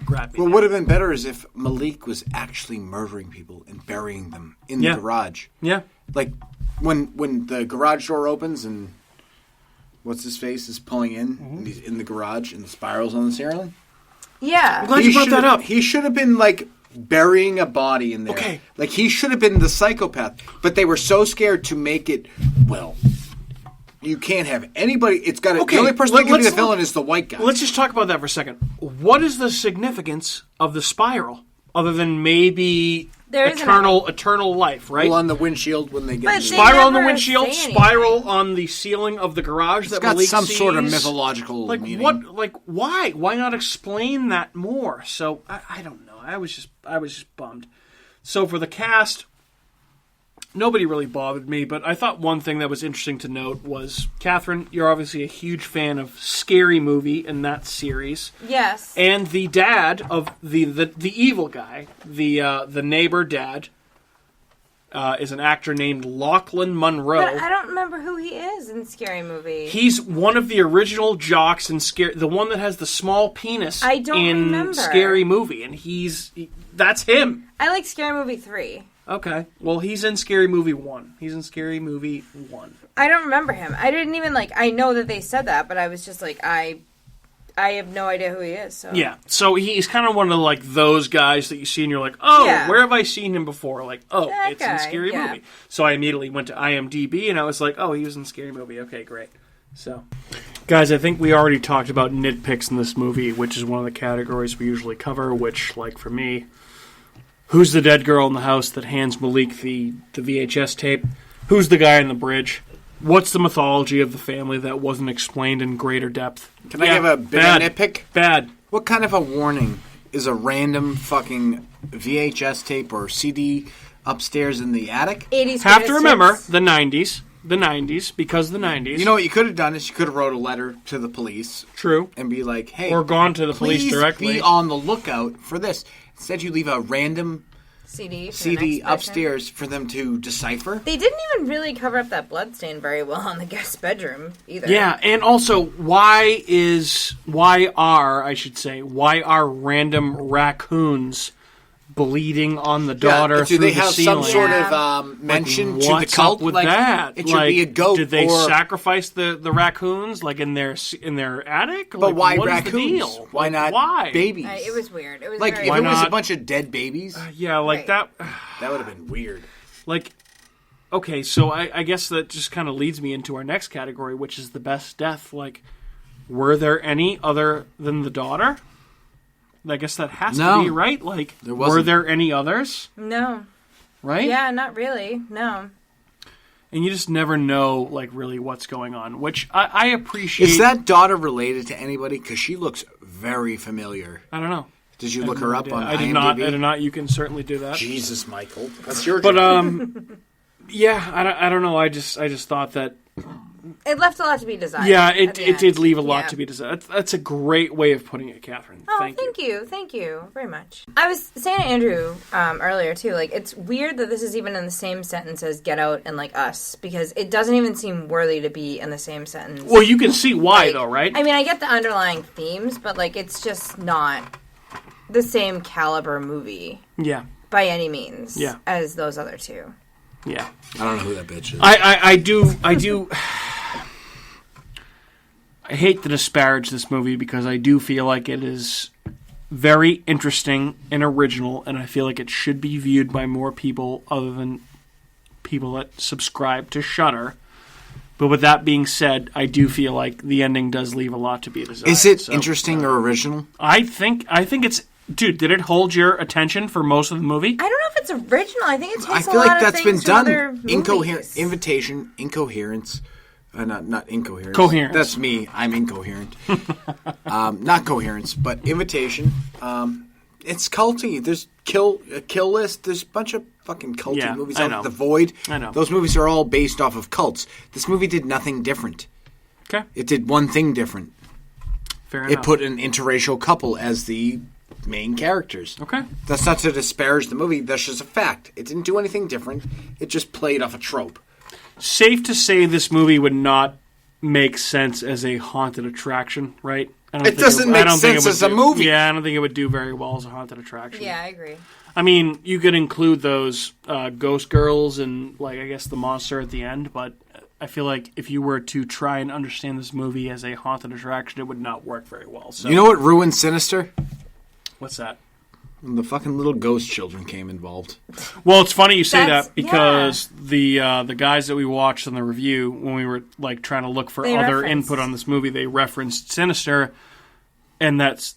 grab me. What would have been better is if Malik was actually murdering people and burying them in the garage. Yeah. Like when the garage door opens and what's his face is pulling in and he's in the garage and the spirals on the ceiling. yeah. Glad you brought that up. He should have been like burying a body in there. Okay. Like he should have been the psychopath, but they were so scared to make it. Well, you can't have anybody. It's got Okay, the only person that can be the let's- villain is the white guy. Let's just talk about that for a second. What is the significance of the spiral, other than maybe There isn't eternal life, right? Pull on the windshield when they get. But into they the- Spiral on the never windshield, say spiral anything. on the ceiling of the garage that It's got Malik some sees. sort of mythological Like meaning. what? Like why? Why not explain that more? So I don't know. I was just bummed. So for the cast, nobody really bothered me. But I thought one thing that was interesting to note was, Catherine, you're obviously a huge fan of Scary Movie in that series, Yes. and the dad of the evil guy, the neighbor dad, is an actor named Lachlan Monroe. But I don't remember who he is in Scary Movie. He's one of the original jocks in Scary, the one that has the small penis I don't in remember. Scary Movie, and that's him. I like Scary Movie 3. Okay, well, he's in Scary Movie 1. He's in Scary Movie 1. I don't remember him. I didn't even I know that they said that, but I was just like, I have no idea who he is. So Yeah, so he's kind of one of those guys that you see and you're like, oh, Yeah. where have I seen him before? Like, oh, That it's in guy, Scary yeah. Movie. So I immediately went to IMDb and I was like, oh, he was in Scary Movie. Okay, great. So, guys, I think we already talked about nitpicks in this movie, which is one of the categories we usually cover, which, like, for me, who's the dead girl in the house that hands Malik the VHS tape? Who's the guy on the bridge? What's the mythology of the family that wasn't explained in greater depth? Can I give a bigger nitpick? Bad. What kind of a warning is a random fucking VHS tape or CD upstairs in the attic? 80s. Have to greatest remember hits. the 90s. The 90s, because the 90s. You know what you could have done is you could have wrote a letter to the police True. and be like, hey, Or gone to the police please directly. be on the lookout for this. Instead, you leave a random CD. For the CD next person. upstairs for them to decipher. They didn't even really cover up that blood stain very well on the guest bedroom either. Yeah, and also, why are random raccoons bleeding on the daughter do through they the have ceiling? some sort Yeah. of mention to the What's cult? up with like, that? It should be a goat. Did they or, sacrifice the raccoons in their attic? But why what is raccoons? The deal? Why not why? babies? It was weird. It was like very if it weird. was a not? bunch of dead babies, Yeah, like Right. that would have been weird. Like, okay, so I guess that just kind of leads me into our next category, which is the best death. Like, were there any other than the daughter? I guess that has No. to be, right? Like, There were wasn't. there any others? No. Right? Yeah, not really. No. And you just never know, like, really what's going on, which I appreciate. Is that daughter related to anybody? Because she looks very familiar. I don't know. Did you I look have her no up idea. on I did IMDb? not. I did not. You can certainly do that. Jesus, Michael, that's your But job. yeah, I don't know. I just thought that. It left a lot to be desired. Yeah, at it the did end. leave a lot Yeah. to be desired. That's a great way of putting it, Catherine. Oh, Thank you. Thank you very much. I was saying to Andrew earlier too, like it's weird that this is even in the same sentence as Get Out and like Us, because it doesn't even seem worthy to be in the same sentence. Well, you can see why, Like, though, right? I mean, I get the underlying themes, but like it's just not the same caliber movie Yeah, by any means Yeah. as those other two. yeah. I don't know who that bitch is. I do. I hate to disparage this movie because I do feel like it is very interesting and original, and I feel like it should be viewed by more people other than people that subscribe to Shudder. But with that being said, I do feel like the ending does leave a lot to be desired. Is it So, interesting or original? I think it's. Dude, did it hold your attention for most of the movie? I don't know if it's original. I think it takes I a feel lot like of that's been things from other done. movies. Incoherence. Not incoherence. Coherence. That's me. I'm incoherent. Not coherence, but invitation. It's culty. There's Kill List. There's a bunch of fucking culty Yeah, movies. I know. The Void. I know. Those movies are all based off of cults. This movie did nothing different. Okay, It did one thing different. fair It enough. put an interracial couple as the main characters. Okay. That's not to disparage the movie. That's just a fact. It didn't do anything different. It just played off a trope. Safe to say this movie would not make sense as a haunted attraction, right? It doesn't make sense as a movie. Yeah, I don't think it would do very well as a haunted attraction. Yeah, I agree. I mean, you could include those ghost girls and, like, I guess the monster at the end, but I feel like if you were to try and understand this movie as a haunted attraction, it would not work very well. So, you know what ruined Sinister? What's that? When the fucking little ghost children came involved. Well, it's funny you say That's- that because the guys that we watched in the review, when we were like trying to look for They other referenced- input on this movie, they referenced Sinister, and that's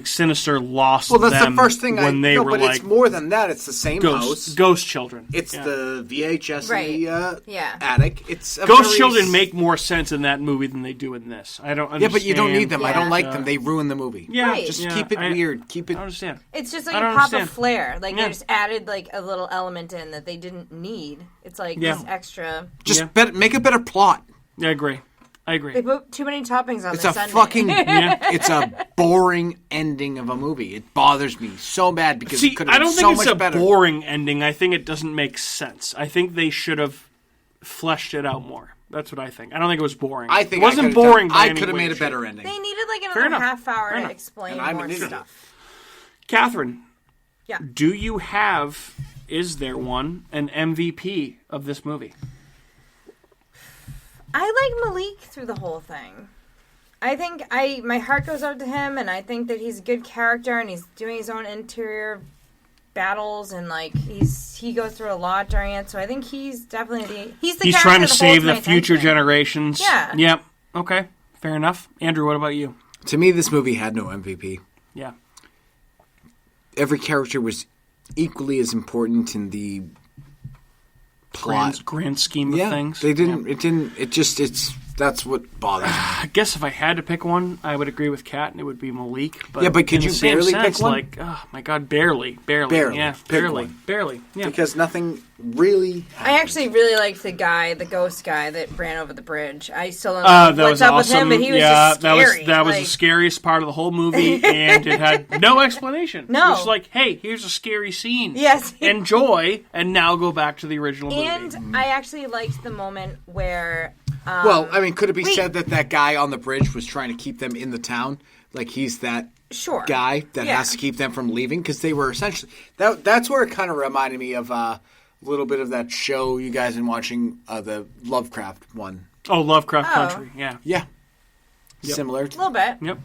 Sinister lost. Well, that's them the first thing when they were but like it's more than that. It's the same house. ghost children. It's Yeah. the VHS Right. in the Yeah. attic. It's a Ghost very children make more sense in that movie than they do in this. I don't understand. Yeah, but you don't need them. I don't Yeah. like them. They ruin the movie. Yeah, Right. Just yeah, keep it I weird. Keep it. I understand. It's just like I a don't pop understand. of flair. Like Yeah. they just added like a little element in that they didn't need. It's like Yeah. this extra. Just Yeah. make a better plot. Yeah, I agree. They put too many toppings on It's their a sundae. fucking. Yeah. It's a boring ending of a movie. It bothers me so bad because See, it could I have don't been think so it's much a better. boring ending. I think it doesn't make sense. I think they should have fleshed it out more. That's what I think. I don't think it was boring. I think it wasn't I could've boring. Done, by I any could have way, made a shape. better ending. They needed like Fair another enough. half hour Fair to enough. explain And I'm more an idiot. stuff. Catherine, Yeah. do you have? Is there one an MVP of this movie? I like Malik through the whole thing. I think my heart goes out to him, and I think that he's a good character, and he's doing his own interior battles, and like he goes through a lot during it. So I think he's definitely he's He's character trying to that save holds the my future attention. generations. Yeah. Yep. Okay. Fair enough. Andrew, what about you? To me, this movie had no MVP. Yeah. Every character was equally as important in the plot. Grand scheme of Yeah, things. they didn't. Yeah. It didn't. It just. It's. That's what bothers me. I guess if I had to pick one, I would agree with Kat, and it would be Malik. But Yeah, but could in you the same barely pick sense, one? Like, oh my god, barely. Barely. Yeah, Pick barely, one. barely. Yeah. Because nothing really. I actually really liked the ghost guy that ran over the bridge. I still don't know That what's was up awesome. with him, but he was yeah, just scary. that was like, the scariest part of the whole movie, and it had no explanation. No. It was like, hey, here's a scary scene. Yes. Enjoy, and now go back to the original And movie. I actually liked the moment where Well, I mean, could it be wait. said that guy on the bridge was trying to keep them in the town? Like he's that sure guy that Yeah. has to keep them from leaving because they were essentially. That's where it kind of reminded me of a little bit of that show you guys been watching, the Lovecraft one. Oh, Lovecraft Oh. Country. Yeah. Yeah. Yep. Similar. a little bit. Yep.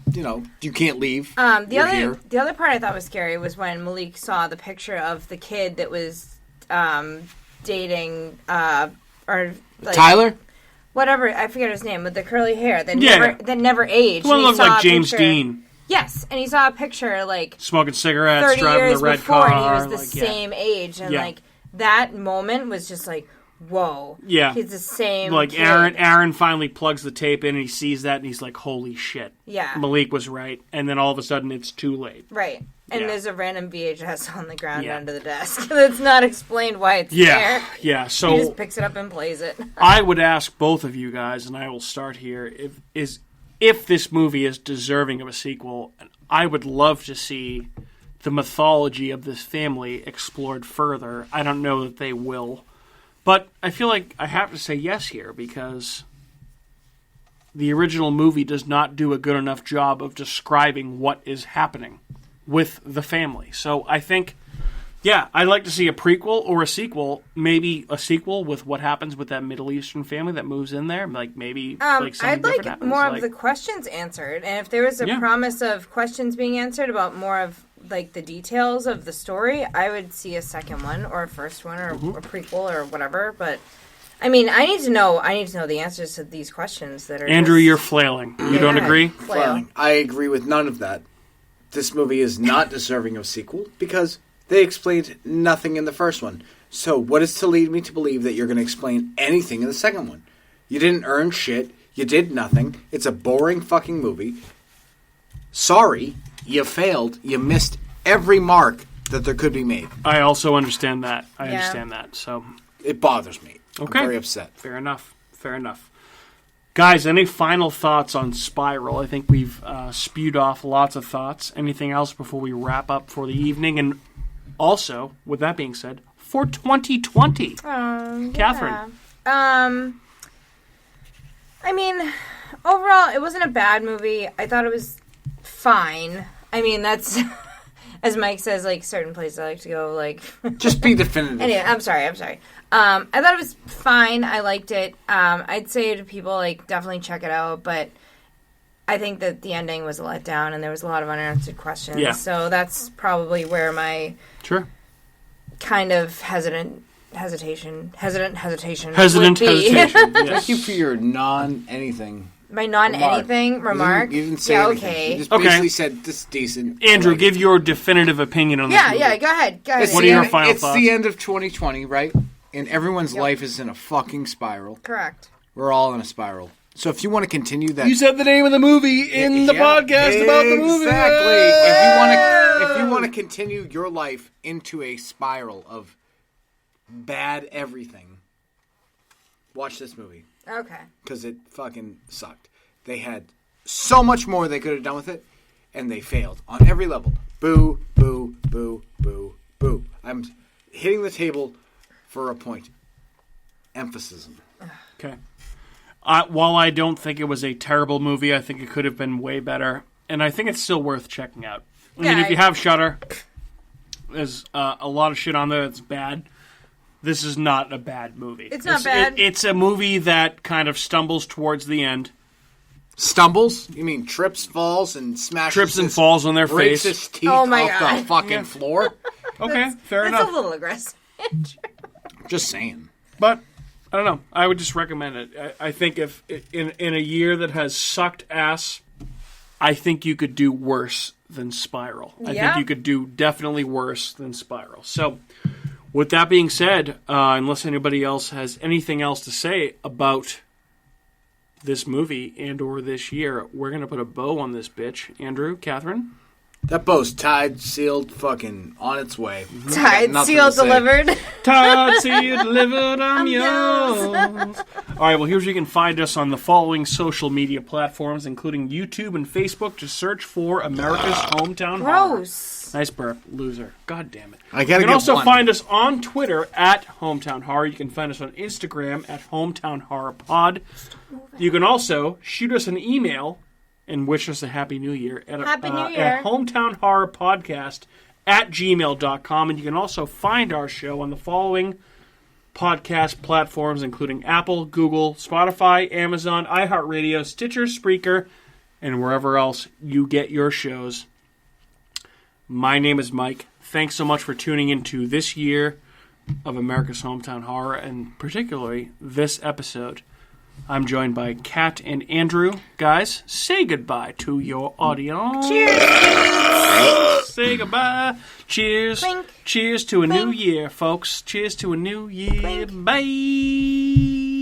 You can't leave. The other part I thought was scary was when Malik saw the picture of the kid that was dating or like, Tyler? whatever, I forget his name, with the curly hair that Yeah. never aged. The one And he looked saw like a James picture- Dean, Yes, and he saw a picture like smoking cigarettes, 30 driving years the red before, car. and he was the like, yeah. same age, and Yeah. like that moment was just like, whoa, Yeah. he's the same. Like kid. Aaron finally plugs the tape in and he sees that and he's like, holy shit. Yeah. Malik was right. And then all of a sudden it's too late. Right. And Yeah. there's a random VHS on the ground Yeah. under the desk. That's not explained why it's Yeah. there. Yeah. He So just picks it up and plays it. I would ask both of you guys, and I will start here, if this movie is deserving of a sequel, I would love to see the mythology of this family explored further. I don't know that they will. But I feel like I have to say yes here because the original movie does not do a good enough job of describing what is happening with the family. So I think, yeah, I'd like to see a prequel or a sequel, maybe a sequel with what happens with that Middle Eastern family that moves in there. Like maybe like something I'd different like happens. more like, of the questions answered, and if there was a Yeah. promise of questions being answered about more of like the details of the story, I would see a second one or a first one or Mm-hmm. a prequel or whatever. But I mean, I need to know the answers to these questions that are. Andrew, just, you're flailing. You don't Yeah. agree? Flail. I agree with none of that. This movie is not deserving of sequel because they explained nothing in the first one. So what is to lead me to believe that you're going to explain anything in the second one? You didn't earn shit. You did nothing. It's a boring fucking movie. Sorry, you failed. You missed every mark that there could be made. I also understand that. I Yeah. understand that. So It bothers me. Okay. I'm very upset. fair enough. Fair enough. Guys, any final thoughts on Spiral? I think we've spewed off lots of thoughts. Anything else before we wrap up for the evening? And also, with that being said, for 2020, Catherine. I mean, overall, it wasn't a bad movie. I thought it was fine. I mean, that's, as Mike says, like, certain places I like to go, like... Just be definitive. Anyway, I'm sorry. I thought it was fine. I liked it. I'd say to people, like, definitely check it out, but I think that the ending was a letdown, and there was a lot of unanswered questions. Yeah. So that's probably where my... Sure. kind of hesitation would be. Yes. Thank you for your non-anything. My non-anything remark? You didn't say yeah, anything. okay. You just basically said, this is decent. Andrew, give your definitive opinion on this movie. Yeah, go ahead. What are your final thoughts? thoughts? It's the end of 2020, right? And everyone's life is in a fucking spiral. Correct. We're all in a spiral. So if you want to continue that... You said the name of the movie in the podcast about the movie. Exactly. If you want to continue your life into a spiral of bad everything, watch this movie. Okay. Because it fucking sucked. They had so much more they could have done with it, and they failed on every level. Boo, boo, boo, boo, boo. I'm hitting the table for a point. Emphasis. Okay. While I don't think it was a terrible movie, I think it could have been way better, and I think it's still worth checking out. I mean, if you have Shudder, there's a lot of shit on there that's bad. This is not a bad movie. It's not bad. It's a movie that kind of stumbles towards the end. Stumbles? You mean trips, falls, and smashes? Trips and falls on their breaks face. His teeth Oh my off God. the fucking floor. Okay, fair That's enough. a little aggressive. Just saying. But I don't know. I would just recommend it. I think if in a year that has sucked ass, I think you could do worse than Spiral. I think you could do definitely worse than Spiral. So, with that being said, unless anybody else has anything else to say about this movie and or this year, we're going to put a bow on this bitch. Andrew, Catherine? That bow's tied, sealed, fucking on its way. Tied, sealed, delivered. Tied, sealed, delivered, I'm yours. All right, well, here's where you can find us on the following social media platforms, including YouTube and Facebook. Just search for America's Hometown Horror. Gross. Nice burp, loser. God damn it. I gotta You can get also one. find us on Twitter at Hometown Horror. You can find us on Instagram at Hometown Horror Pod. You can also shoot us an email and wish us a Happy New Year at hometownhorrorpodcast@gmail.com. And you can also find our show on the following podcast platforms, including Apple, Google, Spotify, Amazon, iHeartRadio, Stitcher, Spreaker, and wherever else you get your shows. My name is Mike. Thanks so much for tuning into this year of America's Hometown Horror, and particularly this episode. I'm joined by Kat and Andrew. Guys, say goodbye to your audience. Cheers. Say goodbye. Cheers. Clink. Cheers to a Clink. new year, folks. Cheers to a new year. Clink. Bye.